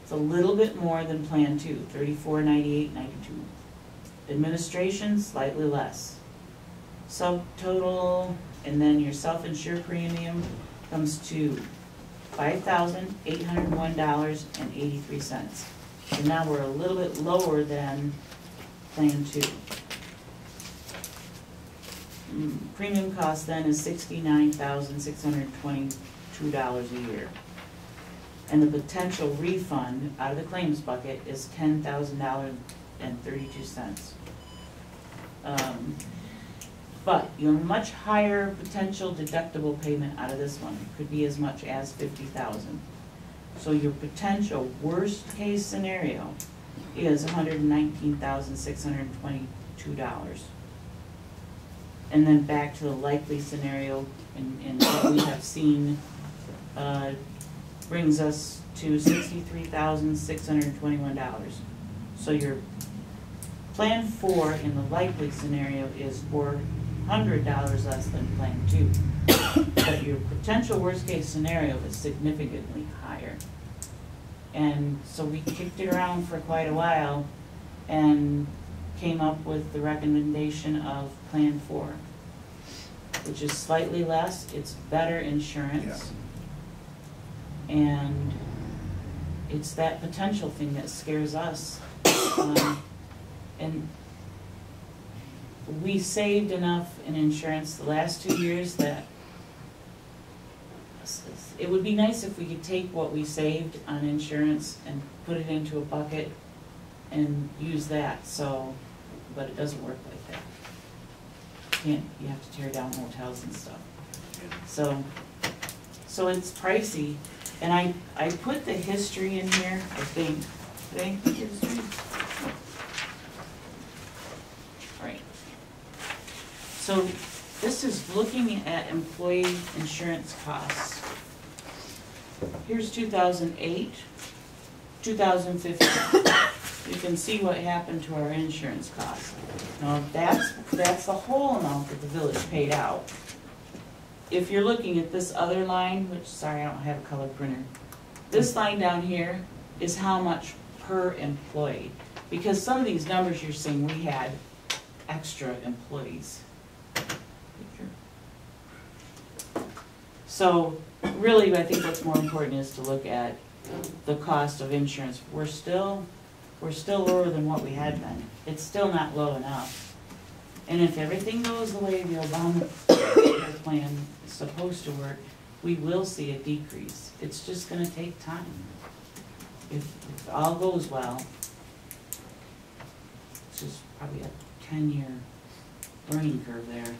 It's a little bit more than Plan 2, $34.98.92. Administration, slightly less. Subtotal, and then your self-insured premium comes to $5,801.83. And now we're a little bit lower than Plan 2. Premium cost then is $69,622 a year. And the potential refund out of the claims bucket is $10,000.32. But you have a much higher potential deductible payment out of this one. It could be as much as $50,000. So your potential worst case scenario is $119,622. And then back to the likely scenario, and what we have seen brings us to $63,621. So your Plan 4 in the likely scenario is $400 less than Plan 2. But your potential worst case scenario is significantly higher. And so we kicked it around for quite a while and came up with the recommendation of Plan 4, which is slightly less, it's better insurance. Yeah. And it's that potential thing that scares us. And we saved enough in insurance the last 2 years that it would be nice if we could take what we saved on insurance and put it into a bucket and use that, so, but it doesn't work like that. You have to tear down hotels and stuff. So it's pricey, and I put the history in here, I think. Did I put the history? Right. So this is looking at employee insurance costs. Here's 2008, 2015. You can see what happened to our insurance costs. Now that's the whole amount that the village paid out. If you're looking at this other line, which, sorry, I don't have a color printer. This line down here is how much per employee. Because some of these numbers you're seeing, we had extra employees. So really, I think what's more important is to look at the cost of insurance. We're still lower than what we had been. It's still not low enough. And if everything goes the way the Obama plan is supposed to work, we will see a decrease. It's just going to take time. If all goes well, it's just probably a 10-year learning curve there.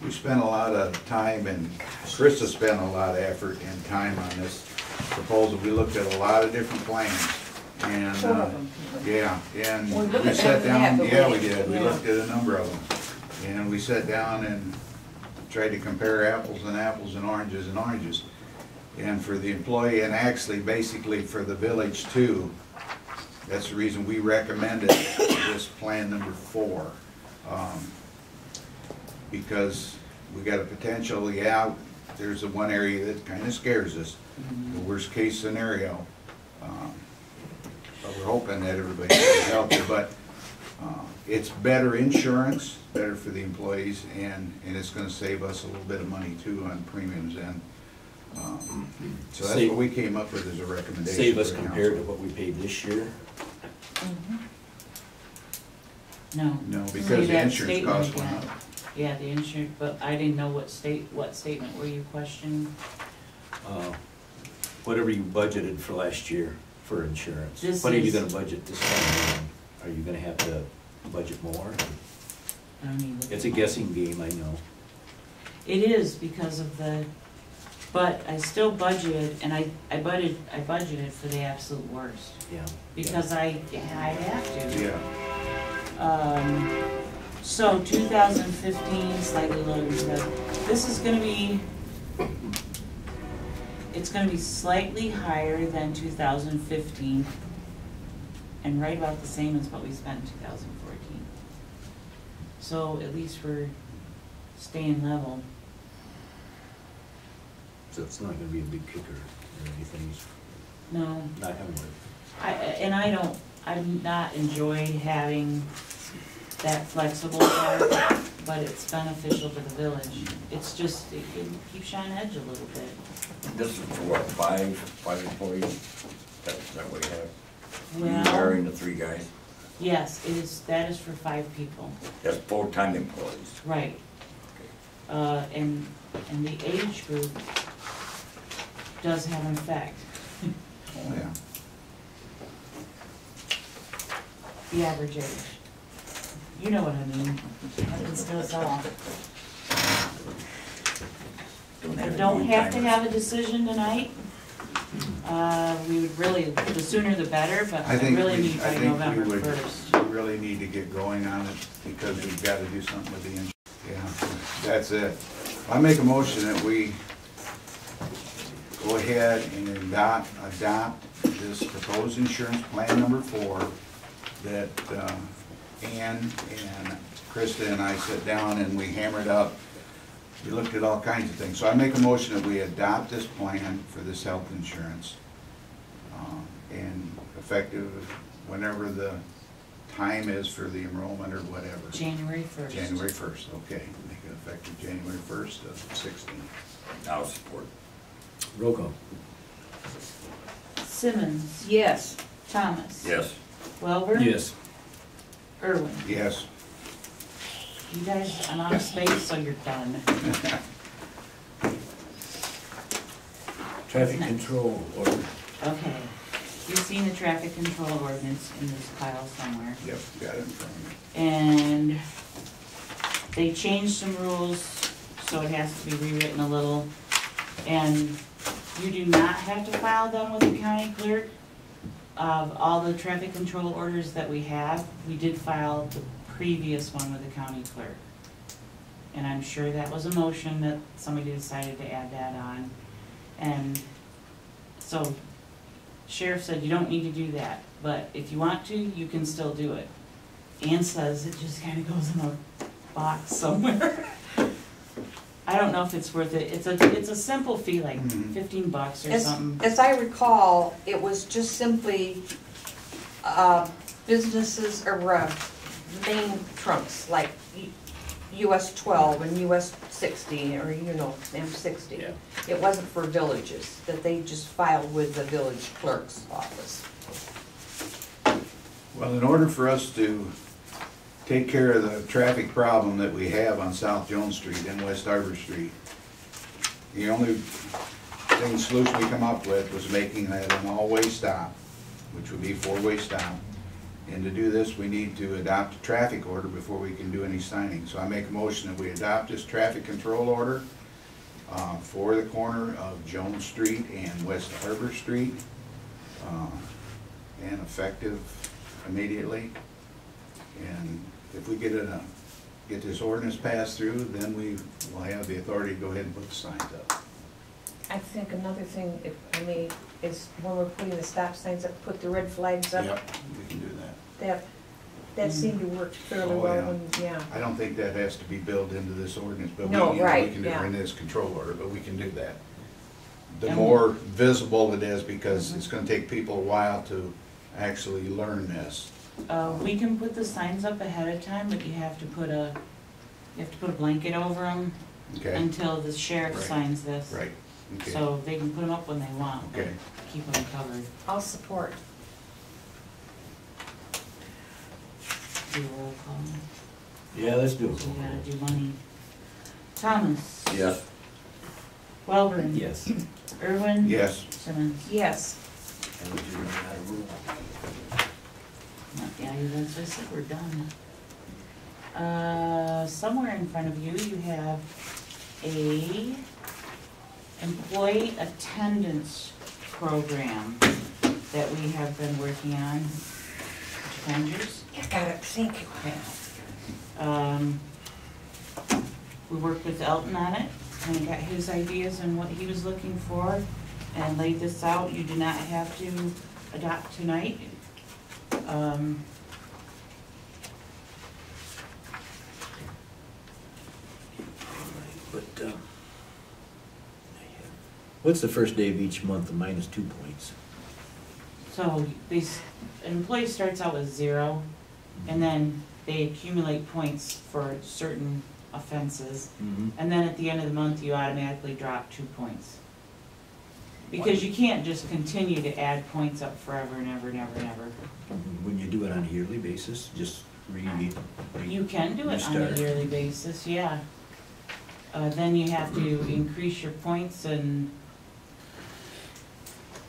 We spent a lot of time, and Chris has spent a lot of effort and time on this proposal. We looked at a lot of different plans, and yeah, and we sat down. Yeah, we did. We looked at a number of them, and we sat down and tried to compare apples and apples and oranges and oranges. And for the employee, and actually basically for the village too, that's the reason we recommended this plan number 4. Because we got a potential, yeah, there's the one area that kind of scares us, the worst case scenario. But we're hoping that everybody is healthy, but it's better insurance, better for the employees, and it's going to save us a little bit of money too on premiums. And so that's what we came up with as a recommendation. Save us compared to what we paid this year? No. No, because the insurance costs went up. Yeah, the insurance, but I didn't know what statement were you questioning? Whatever you budgeted for last year for insurance. What are you gonna budget this time around? Are you gonna have to budget more? It's a guessing game, I know. It is because of the, but I still budgeted, and I budgeted for the absolute worst. Yeah. Because I have to. Yeah. So 2015, slightly lower. This is going to be, it's going to be slightly higher than 2015, and right about the same as what we spent in 2014. So at least we're staying level. So it's not gonna be a big kicker or anything? No. Not having one. I do not enjoy having that flexible part, but it's beneficial to the village. It's just, it keeps you on edge a little bit. This is for what, five employees? That's that what you have? Well, Hiring the 3 guys? yes, that is for 5 people, That's full-time employees. right. And the age group does have an effect. Oh, yeah. The average age. You know what I mean. Happens to us all. I don't have to have a decision tonight. We would really, the sooner the better, but I really need by November 1st. We really need to get going on it because we've got to do something with the insurance. Yeah, that's it. I make a motion that we go ahead and adopt this proposed insurance plan number 4 that Ann and Krista and I sat down and we hammered up. We looked at all kinds of things. So I make a motion that we adopt this plan for this health insurance and effective whenever the time is for the enrollment or whatever. January 1st. January 1st, okay. Make it effective January 1st of 16. I'll support. Roll call. Simmons. Yes. Thomas. Yes. Welber. Yes. Irwin. Yes. You guys, I'm out of space, so you're done. Traffic control order. Okay. You've seen the traffic control ordinance in this pile somewhere. Yep, got it in front of me. And they changed some rules, so it has to be rewritten a little. And you do not have to file them with the county clerk. Of all the traffic control orders that we have, we did file the previous one with the county clerk. And I'm sure that was a motion that somebody decided to add that on. And so sheriff said you don't need to do that, but if you want to, you can still do it. Ann says it just kind of goes in a box somewhere. I don't know if it's worth it. It's a simple fee, like $15 or something. As I recall, it was just simply businesses or main trunks, like US 12 and US 60, or M60. Yeah. It wasn't for villages, that they just filed with the village clerk's office. Well, in order for us to take care of the traffic problem that we have on South Jones Street and West Harbor Street, the only solution we come up with was making that an all-way stop, which would be 4-way stop. And to do this, we need to adopt a traffic order before we can do any signing. So I make a motion that we adopt this traffic control order for the corner of Jones Street and West Harbor Street, and effective immediately. And if we get this ordinance passed through, then we will have the authority to go ahead and put the signs up. I think another thing, if I may, is when we're putting the stop signs up, put the red flags up. Yep, we can do that. That seemed to work fairly Oh, well yeah. when, yeah. I don't think that has to be built into this ordinance, but No, we right, can do it yeah. in this control order, but we can do that. The And more visible it is, because it's gonna take people a while to actually learn this. We can put the signs up ahead of time, but you have to put a blanket over them Okay, until the sheriff Right. signs this. right, okay, So they can put them up when they want, but okay. keep them covered. I'll support. Do a roll call. Yeah, let's do So you it. gotta do money. Thomas. Yes. Welborn. Yes. Irwin. Yes, Simmons. Yes. And we do run out of room. Yeah, that's what I said, we're done. Somewhere in front of you, you have a employee attendance program that we have been working on. Did you find yours? Yeah, got it, thank you. Okay. We worked with Elton on it, and got his ideas and what he was looking for, and laid this out. You do not have to adopt tonight. But, what's the first day of each month, minus 2 points? So an employee starts out with 0, and then they accumulate points for certain offenses, Mhm. and then at the end of the month, you automatically drop 2 points. Because you can't just continue to add points up forever and ever and ever and ever. When you do it on a yearly basis, just You can do it on a restart. yearly basis, yeah. Then you have to increase your points and.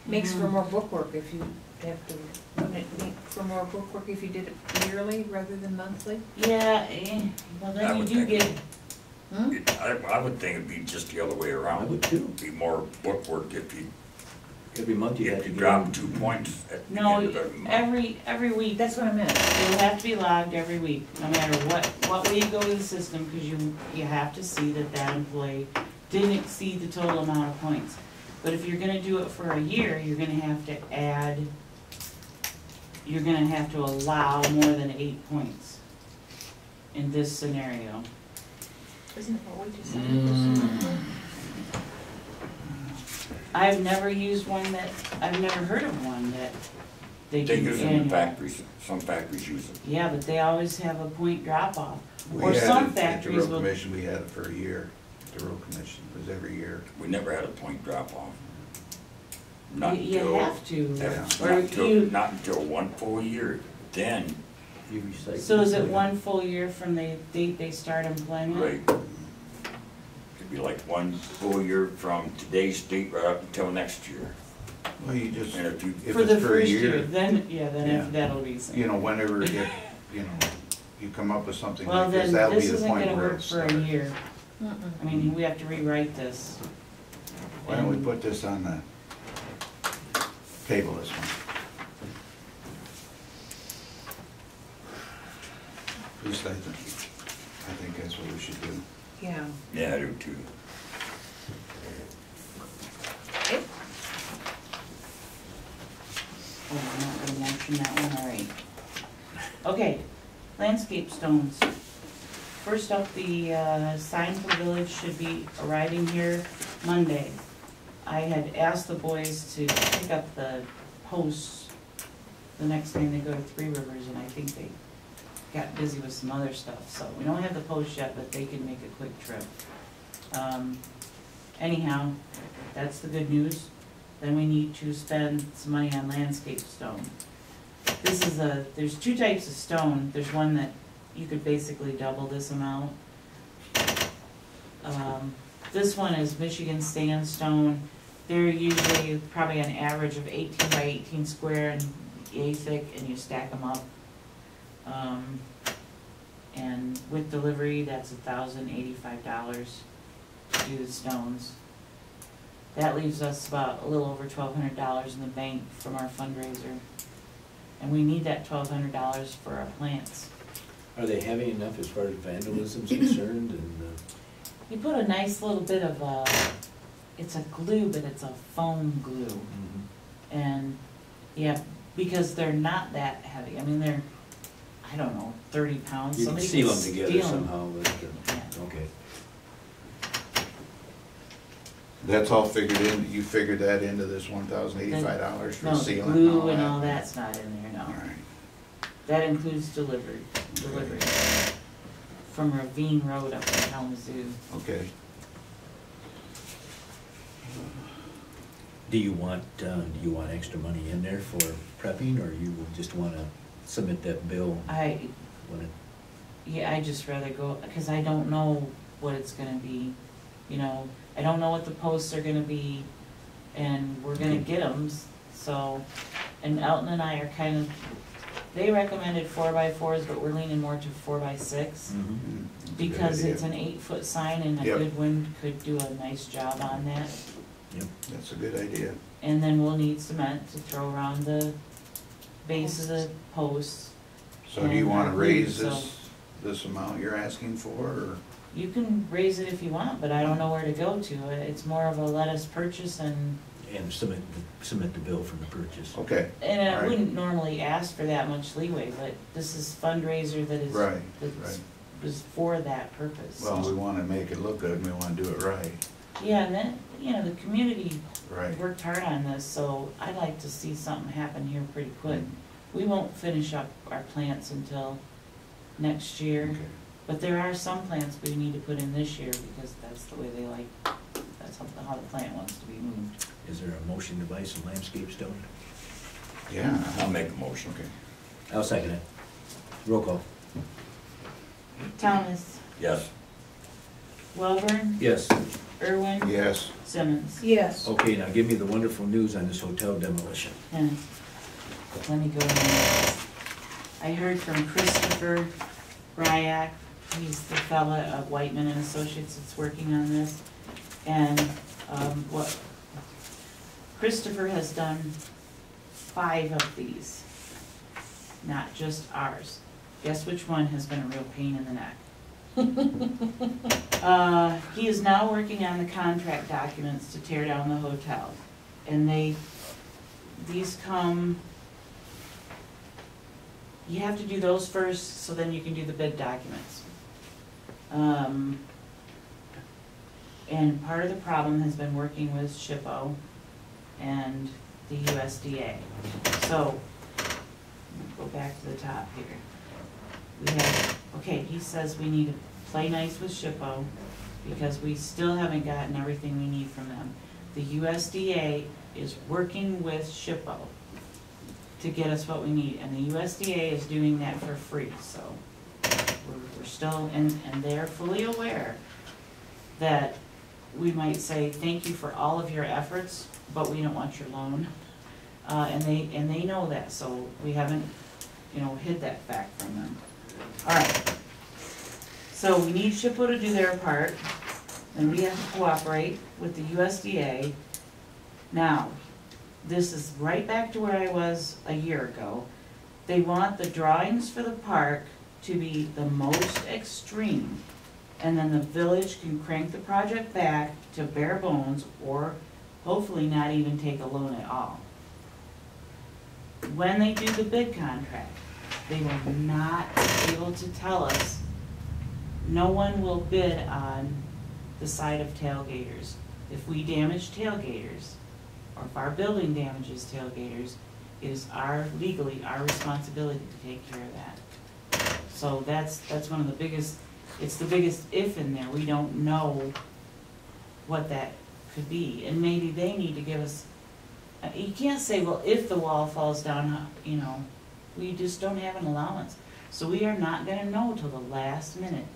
Makes for more bookwork if you have to, wouldn't it make for more bookwork if you did it yearly rather than monthly? Yeah, well I then you would do think get, I would think it'd be just the other way I around. would too. Be more bookwork if you, Every month you have if to you get drop in. 2 points at the no, end of the month. every week, That's what I meant. it'll have to be logged every week, no matter what way you go to the system, because you have to see that that employee didn't exceed the total amount of points. But if you're gonna do it for a year, you're gonna have to allow more than 8 points in this scenario. Isn't it what we just said? I've never used one I've never heard of one that they do They use it in annual. factories, some factories use it. Yeah, but they always have a point drop off. We Or had some it At the factories road will, commission, we had it for a year. The road commission was every year. We never had a point drop off. Not you until, have to. not Or not until 1 full year, then, You recycle. So is it 1 full year from the date they start employment? right. It'd be like 1 full year from today's date right up until next year. Well, you just, And if you, if For the it's for a first year, year, then, then Yeah. after that'll be. you know, whenever it, you know, you come up with something Well, like this, then, that'll be this the isn't point gonna where work it's. for a year. I mean, we have to rewrite this. Why don't we put this on the table, this one? At least I think that's what we should do. Yeah. yeah, I do too. Oh, I'm not gonna motion that one, all right. Okay, landscape stones. First up, the sign for the village should be arriving here Monday. I had asked the boys to pick up the posts the next time they go to Three Rivers, and I think they got busy with some other stuff, so we don't have the posts yet, but they can make a quick trip. Anyhow, that's the good news. Then we need to spend some money on landscape stone. This is there's 2 types of stone. There's one that you could basically double this amount. This one is Michigan sandstone. They're usually probably an average of 18 by 18 square and yay thick, and you stack them up. And with delivery, that's $1,085 to do the stones. That leaves us about a little over $1,200 in the bank from our fundraiser. And we need that $1,200 for our plants. Are they heavy enough as far as vandalism is concerned and? You put a nice little bit of, it's a glue, but it's a foam glue. And, yeah, because they're not that heavy. I mean, they're, I don't know, 30 pounds. You can Somebody seal could them together steal 'em. somehow, but, Yeah. okay. That's all figured in, you figured that into this $1,085 for No, the sealing and glue all and that? all that's not in there, All no. right. That includes delivery from Ravine Road up in Kalamazoo. Okay. Do you want extra money in there for prepping, or you just wanna submit that bill when it? Yeah, I just rather go, because I don't know what it's gonna be, you know, I don't know what the posts are gonna be, and we're gonna get them, so, and Elton and I are kind of, they recommended 4x4s, but we're leaning more to 4x6, because it's an 8-foot sign, and a Yep. good wind could do a nice job on that. That's a good idea. And then we'll need cement to throw around the base of the posts. So do you And wanna our raise glue, this amount you're asking for, or? You can raise it if you want, but I don't know where to go to. It's more of a let us purchase and Submit the bill from the purchase. Okay. I All right. wouldn't normally ask for that much leeway, but this is fundraiser that is, Right, that's, right. was for that purpose. Well, we wanna make it look good, and we wanna do it right. Yeah, and then, you know, the community Right. worked hard on this, so I'd like to see something happen here pretty quick. We won't finish up our plants until next year. Okay. But there are some plants we need to put in this year because that's the way they like, that's how the plant wants to be moved. Is there a motion to buy some landscape stone? Yeah. I'll make a motion. Okay. I'll second it. Roll call. Thomas, Yes. Welborn, Yes. Irwin, Yes. Simmons. Yes. Okay, now give me the wonderful news on this hotel demolition. And let me go in. I heard from Christopher Ryak, he's the fella of Whiteman and Associates that's working on this. And what Christopher has done 5 of these, not just ours. Guess which one has been a real pain in the neck? He is now working on the contract documents to tear down the hotel. And these come, you have to do those first, so then you can do the bid documents. And part of the problem has been working with SHPO and the USDA. So, go back to the top here. We have, okay, he says we need to play nice with SHPO because we still haven't gotten everything we need from them. The USDA is working with SHPO to get us what we need, and the USDA is doing that for free, so we're still, and they're fully aware that we might say, thank you for all of your efforts, but we don't want your loan. And they know that, so we haven't, hid that fact from them. All right. So we need SHPO to do their part, and we have to cooperate with the USDA. Now, this is right back to where I was a year ago. They want the drawings for the park to be the most extreme, and then the village can crank the project back to bare bones, or hopefully not even take a loan at all. When they do the bid contract, they will not be able to tell us, no one will bid on the side of tailgaters. If we damage tailgaters, or if our building damages tailgaters, it is legally our responsibility to take care of that. So that's one of the biggest, it's the biggest if in there. We don't know what that could be, and maybe they need to give us, you can't say, well, if the wall falls down, we just don't have an allowance. So we are not gonna know till the last minute.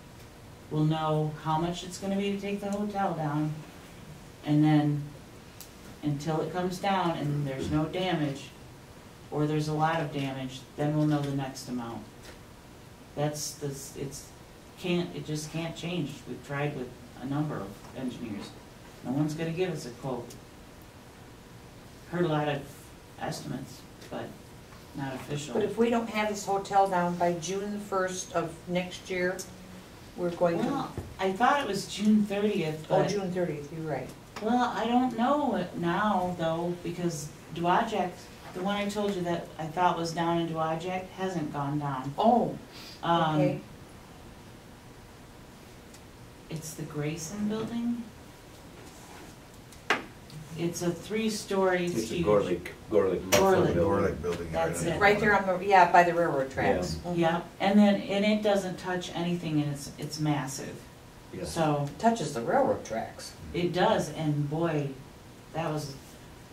We'll know how much it's gonna be to take the hotel down, and then until it comes down and there's no damage, or there's a lot of damage, then we'll know the next amount. It just can't change. We've tried with a number of engineers. No one's gonna give us a quote. Heard a lot of estimates, but not official. But if we don't have this hotel down by June the 1st of next year, we're going to. Well, I thought it was June 30th, Oh, but, June 30th, you're right. well, I don't know it now, though, because Dowagiac, the one I told you that I thought was down in Dowagiac, hasn't gone down. Oh, okay. It's the Grayson Building. It's a 3-story, It's a huge. Gorlick. Gorlick building. That's it. Right there on the, by the railroad tracks. Mhm. Yeah, and it doesn't touch anything, and it's massive. Yes. So, Touches the railroad tracks. it does, and boy, that was,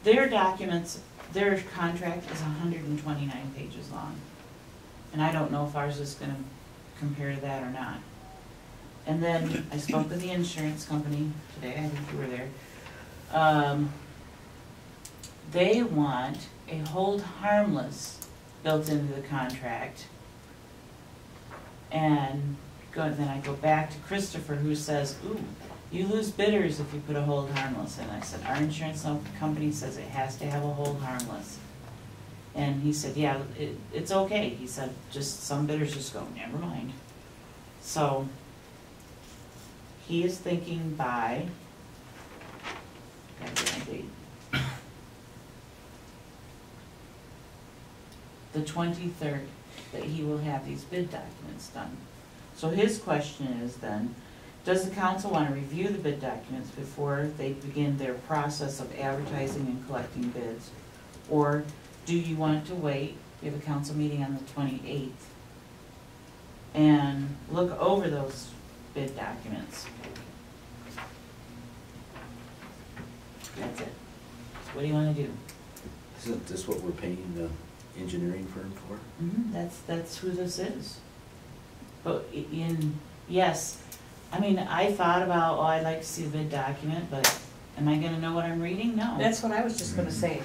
their documents, their contract is 129 pages long. And I don't know if ours is gonna compare to that or not. And then I spoke with the insurance company today, I think you were there. They want a hold harmless built into the contract. And then I go back to Christopher, who says, ooh, you lose bidders if you put a hold harmless in. I said, our insurance company says it has to have a hold harmless. And he said, yeah, it's okay. He said, just some bidders just go, never mind. So he is thinking by, gotta get my date, the 23rd, that he will have these bid documents done. So his question is then, does the council want to review the bid documents before they begin their process of advertising and collecting bids? Or do you want to wait, we have a council meeting on the 28th, and look over those bid documents. That's it. What do you wanna do? Isn't this what we're paying the engineering firm for? That's who this is. But yes, I mean, I thought about, oh, I'd like to see the bid document, but am I gonna know what I'm reading? No. That's what I was just gonna say.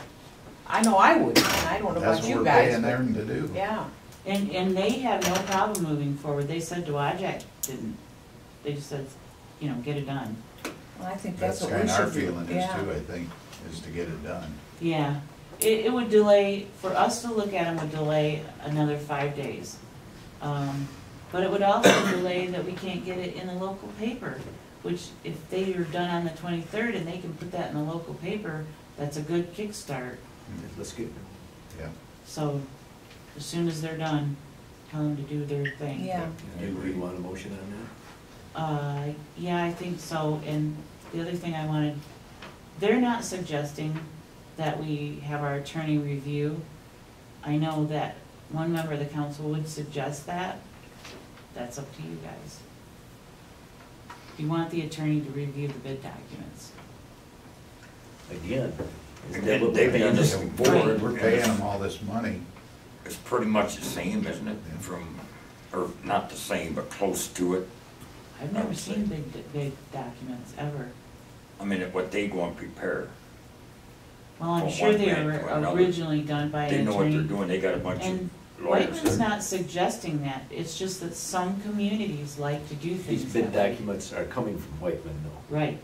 I know I would, and I don't know That's about what you we're guys. paying but- them to do. Yeah, And they have no problem moving forward. They said Dewajak didn't. They just said, you know, get it done. well, I think that's what we Kind of our should do. feeling is Yeah. too, I think, is to get it done. Yeah, it would delay, for us to look at them would delay another 5 days. But it would also delay that we can't get it in the local paper, which if they are done on the 23rd and they can put that in the local paper, that's a good kickstart. Let's get, Yeah. So as soon as they're done, tell them to do their thing. Yeah, do we want a motion on that? Yeah, I think so, and the other thing I wanted, they're not suggesting that we have our attorney review. I know that one member of the council would suggest that. That's up to you guys. Do you want the attorney to review the bid documents? Again, isn't And that what they've we're paying done this this for? before. We're paying them all this money. It's pretty much the same, isn't it, from, or not the same, but close to it. I've never seen bid documents, ever. I mean, what they go and prepare. Well, I'm From sure one they bank were to another. originally done by They an know what they're attorney. doing, they got a bunch And of lawyers. Whiteman's not suggesting that, it's just that some communities like to do These things bid that way. documents are coming from Whiteman, though. Right.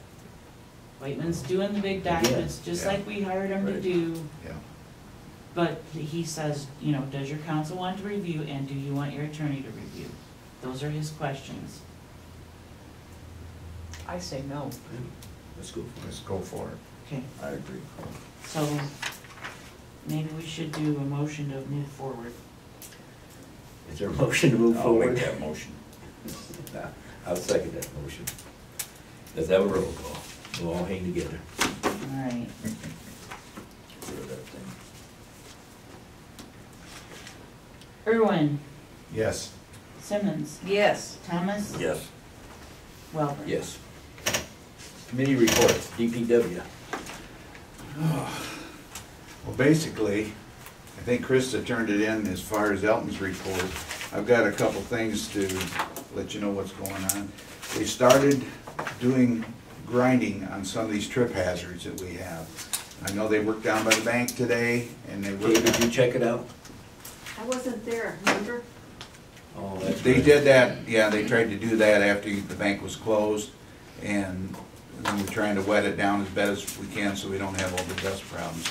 Whiteman's doing the big documents, just yeah. like we hired him to Right. do. Yeah. But he says, you know, does your council want to review and do you want your attorney to review? Those are his questions. I say no. Let's go for it. Let's go for it. Okay, I agree. so maybe we should do a motion to move forward. Is there a motion to move I'll forward? make that motion. I'll second that motion. Let's have a roll call. We'll all hang together. All right. Get rid of that thing. Irwin, Yes. Simmons, Yes, Thomas, Yes. Welborn. Yes. Committee reports, DPW. Well, basically, I think Krista turned it in as far as Elton's report. I've got a couple things to let you know what's going on. They started doing grinding on some of these trip hazards that we have. I know they worked down by the bank today, and they Kay, worked. did you check it out? I wasn't there, remember? Oh, that's They right. did that, yeah, they tried to do that after the bank was closed, and then we're trying to wet it down as best as we can so we don't have all the dust problems.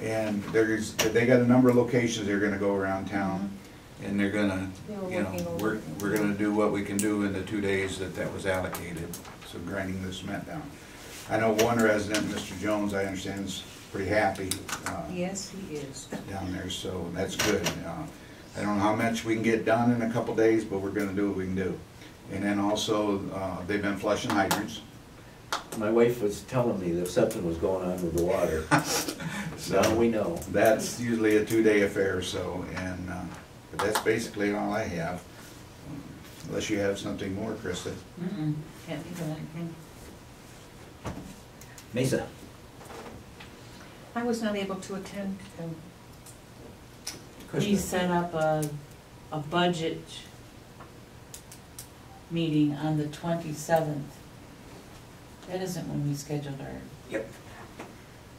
And they got a number of locations they're gonna go around town, and they're gonna, They were you know, working over we're gonna do what we can do in the 2 days that was allocated, so grinding the cement down. I know one resident, Mr. Jones, I understand is pretty happy, yes, he is. down there, so that's good. I don't know how much we can get done in a couple days, but we're gonna do what we can do. And then also, they've been flushing hydrants. My wife was telling me that something was going on with the water. Now we know. That's usually a 2-day affair, so, and, but that's basically all I have. Unless you have something more, Krista. Mm-mm, can't think of anything. Mesa. I was not able to attend, He set up a budget meeting on the 27th. That isn't when we scheduled our. Yep.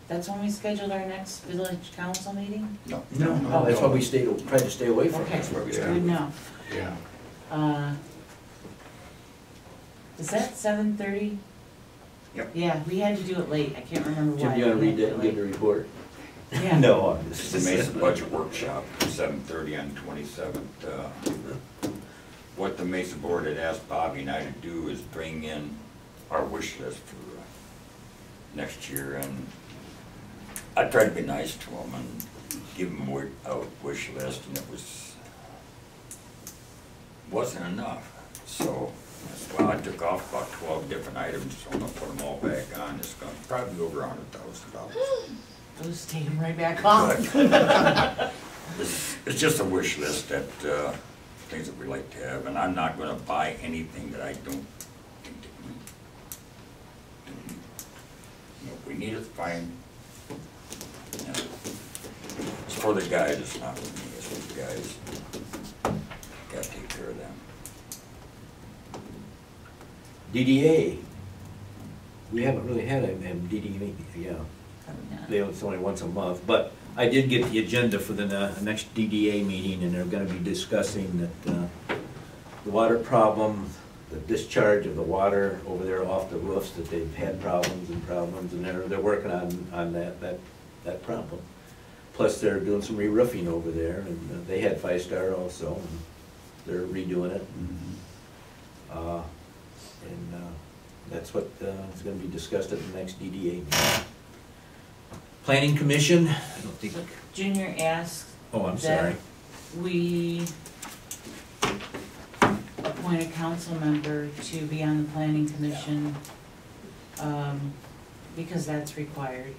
That's when we scheduled our next village council meeting? No. No, that's why we tried to stay away from Okay, it. where we good started. enough. Yeah. Is that 7:30? Yep. Yeah, we had to do it late, I can't remember why. Jim, you wanna We read had to do that it and give the late. report? Yeah. No, I'm It's just. the Mesa Budget Workshop, 7:30 on 27th. What the Mesa Board had asked Bobby and I to do is bring in our wish list for next year, and I tried to be nice to them and give them a wish list, and it wasn't enough. So, well, I took off about 12 different items, so I'm gonna put them all back on. It's gonna probably be over $100,000. Those take them right back on. It's just a wish list that things that we like to have, and I'm not gonna buy anything that I don't think that we need. If we need it, fine. You know, it's for the guys, it's not for me, it's for the guys. Gotta take care of them. DDA. We haven't really had a DDA, yeah. It's only once a month, but I did get the agenda for the next DDA meeting, and they're gonna be discussing that, the water problem, the discharge of the water over there off the roofs, that they've had problems, and they're working on that problem. Plus, they're doing some re-roofing over there, and they had 5-star also, and they're redoing it. That's what is gonna be discussed at the next DDA meeting. Planning Commission, I don't think. Junior asked Oh, I'm sorry. we appoint a council member to be on the planning commission, because that's required.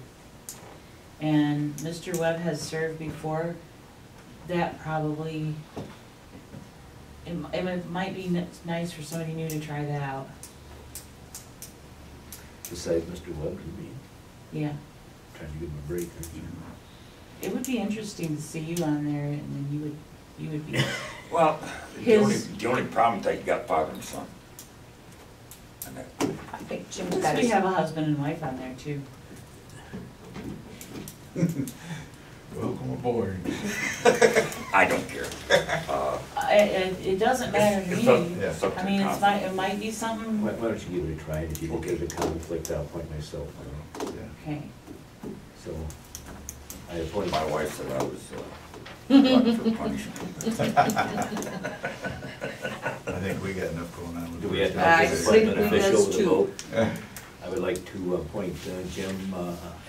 And Mr. Webb has served before. That probably, it might be nice for somebody new to try that out. Besides Mr. Webb, you mean? Yeah. Trying to give him a break, aren't you? It would be interesting to see you on there, and then you would be. Well, His- the only problem is that you got father and son. And that, I think Jim's got We his. have a husband and wife on there too. Welcome aboard. I don't care. It doesn't matter to It's up- me. it's up to I mean, the council. it might be something, Why don't you give it a try, and if you think there's a conflict, I'll appoint myself. okay. So, I appoint. My wife said I was glutton for punishment. I think we got enough going on with Do we have to I make this think appointment we official does with a too. vote? I would like to appoint Jim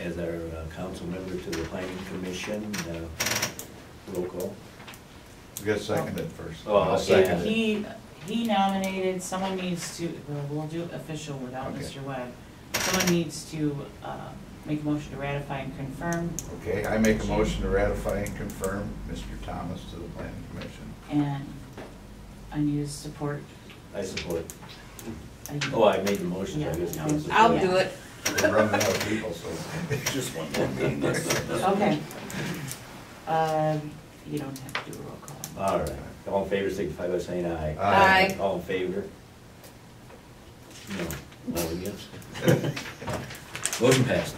as our council member to the planning commission. Roll call. We got seconded first. Oh, I'll second it. He nominated, someone needs to, well, we'll do it official without Okay. Mr. Webb. Someone needs to make a motion to ratify and confirm, Okay, I make a motion to ratify and confirm Mr. Thomas to the planning commission. and I need his support. I support. I- Oh, I made the motion, I guess. Yeah, you can support. I'll do it. We're running out of people, so. Just one more meeting. Okay. You don't have to do a roll call. All right. All in favor, signify by saying aye. Aye. All in favor? No. All against? Motion passed.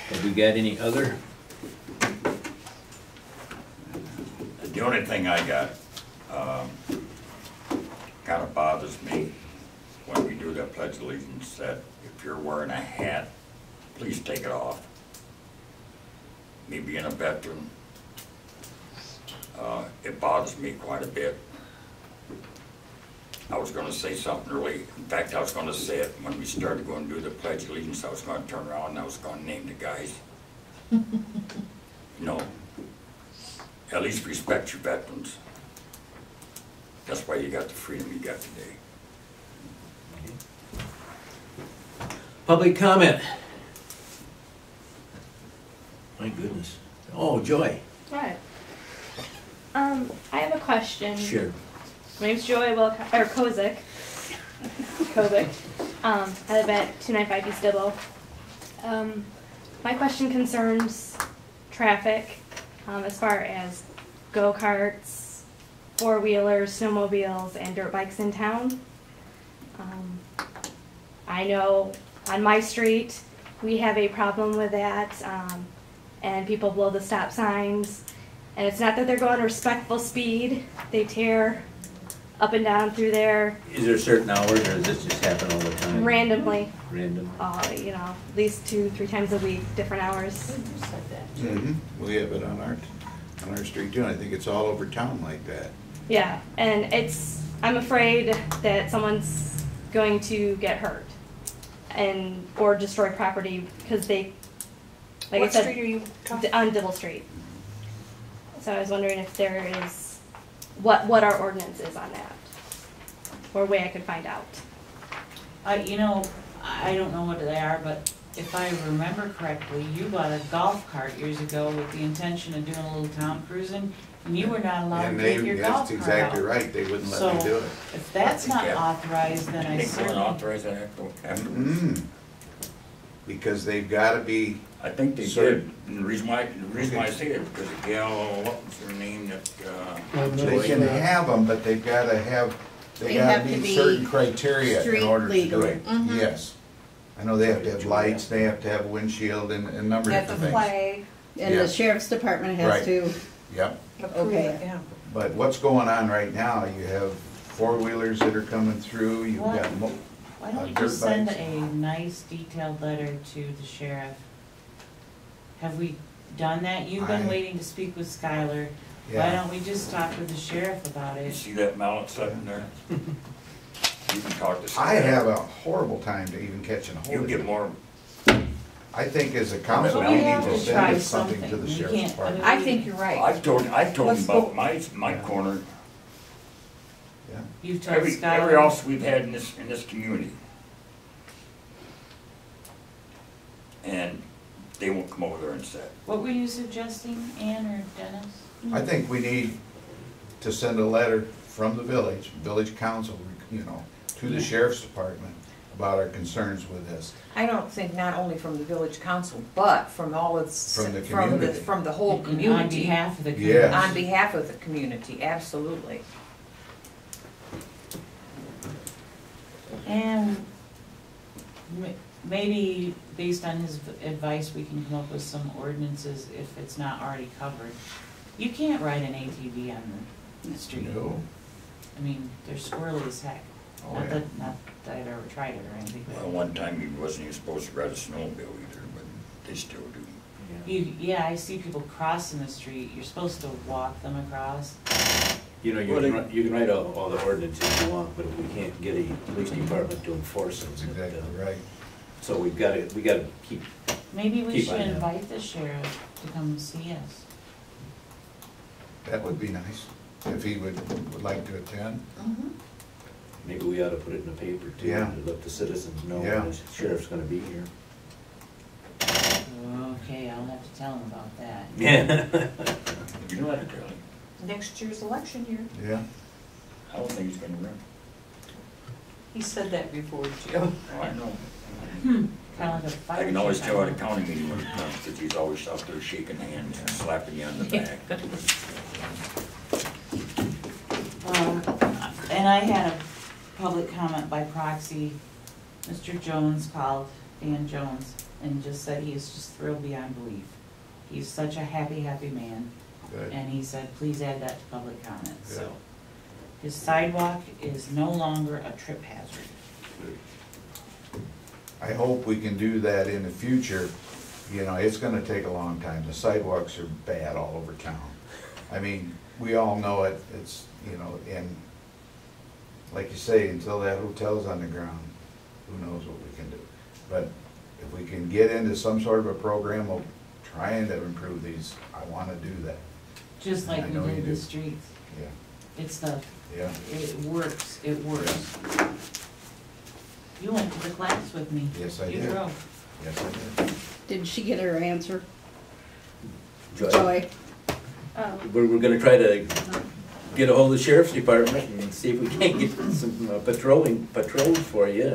Have we got any other? The only thing I got, kind of bothers me when we do the pledge of allegiance, that if you're wearing a hat, please take it off. Me being a veteran, it bothers me quite a bit. I was gonna say something early. In fact, I was gonna say it when we started going to do the pledge of allegiance. I was gonna turn around and I was gonna name the guys. You know, at least respect your veterans. That's why you got the freedom you got today. Public comment. My goodness. Oh, Joy. Right. I have a question. Sure. My name's Joy Kozik. Kozik. I live at 295 East Dibble. My question concerns traffic, as far as go-karts, four-wheelers, snowmobiles, and dirt bikes in town. I know on my street, we have a problem with that, and people blow the stop signs. And it's not that they're going respectful speed, they tear up and down through there Is there certain hours, or does this just happen all the time? randomly, Random? at least 2-3 times a week, different hours. We have it on our street too, and I think it's all over town like that. Yeah, and I'm afraid that someone's going to get hurt or destroy property because they, like What I said, street are you talking? on Dibble Street. So I was wondering if there is, what our ordinance is on that, or a way I could find out. I don't know what they are, but if I remember correctly, you bought a golf cart years ago with the intention of doing a little town cruising, and you were not allowed to And take they, your golf cart out. that's exactly right, they wouldn't let me So, do it. if that's not authorized, then I They certainly. can't authorize that afterwards. Mm. Because they've gotta be, I think they Sir. did, and the reason why I say it, because the gal, what was her name, that, they can have them, but they've gotta have, they They gotta have to meet be certain criteria in street order to do legal. it. Yes. I know they have to have lights, they have to have a windshield and a number of Have the different things. flag, And Yeah. the sheriff's department has Right. to, Yep. approve Okay. it, yeah. But what's going on right now, you have four-wheelers that are coming through, you've What? got Why don't we dirt just send bikes. a nice detailed letter to the sheriff? Have we done that? You've been I- waiting to speak with Skylar. Why yeah. don't we just talk with the sheriff about you it? see that mallet sitting there? You can talk to I somebody. have a horrible time to even catching a hold You'll of get it. more, I think as a council, But we we need have to to send try it something to something. the We sheriff's can't- department. I think you're right. I've told him Let's about go. my corner, Yeah. You've told every Skylar? house we've had in this community. And they won't come over there and sit. What were you suggesting, Ann or Dennis? I think we need to send a letter from the village council, you know, to the sheriff's department about our concerns with this. I don't think not only from the village council, but from all of, From the community. from the whole On community. behalf of the community? Yes. On behalf of the community, absolutely. And maybe based on his advice, we can come up with some ordinances if it's not already covered. You can't ride an ATV on the street. No. I mean, they're squirrely as heck. Oh, Not yeah. that I've ever tried it or anything. Well, one time he wasn't even supposed to ride a snowmobile either, but they still do. Yeah, I see people crossing the street. You're supposed to walk them across. You know, you can write all the ordinances you want, but if we can't get a police department to enforce them. That's exactly right. So we gotta keep, Maybe we Keep should on that. invite the sheriff to come see us. That would be nice, if he would like to attend. maybe we ought to put it in the paper too, Yeah. to let the citizens know Yeah. the sheriff's gonna be here. Okay, I'll have to tell him about that. Yeah. You know that, Charlie? Next year's election year. Yeah. I don't think he's gonna run. He said that before, Jim. Oh, I know. Kinda like a fire I can always chief, tell I at a know. county meeting when he comes, because he's always out there shaking hands and slapping you on the back. And I had a public comment by proxy. Mr. Jones called, Dan Jones, and just said he is just thrilled beyond belief. He's such a happy, happy man. Good. And he said, please add that to public comment, so. Good. His sidewalk is no longer a trip hazard. I hope we can do that in the future. You know, it's gonna take a long time. The sidewalks are bad all over town. I mean, we all know it, it's, you know, and like you say, until that hotel's on the ground, who knows what we can do. But if we can get into some sort of a program of trying to improve these, I wanna do that. Just like I we know you did do. the streets. Yeah, It's the, yeah. it works, it works. You went to the class with me. Yes, I You did. drove. Yes, I did. did she get her answer? Joy. Joy? We're gonna try to get a hold of the sheriff's department and see if we can't get some patrols for you.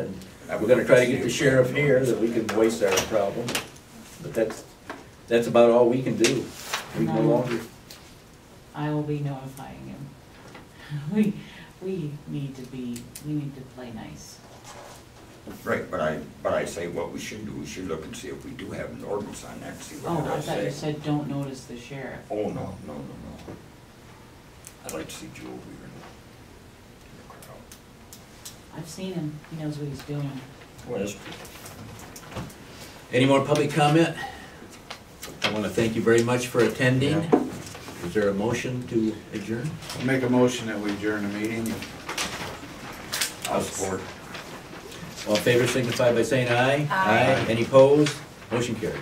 And we're gonna try to get the sheriff here, that we can voice our problem. But that's about all we can do. We no longer. I will be notifying him. We need to play nice. Right, but I say what we should do, we should look and see if we do have an ordinance on that, see what Oh, it I does thought you say. said don't notice the sheriff. Oh, no. I'd like to see Joe over here in the crowd. I've seen him, he knows what he's doing. Well, that's Any more public comment? I wanna thank you very much for attending. Is there a motion to adjourn? I'll make a motion that we adjourn the meeting. I'll support. All in favor signify by saying aye. Aye. Any opposed? Motion carried.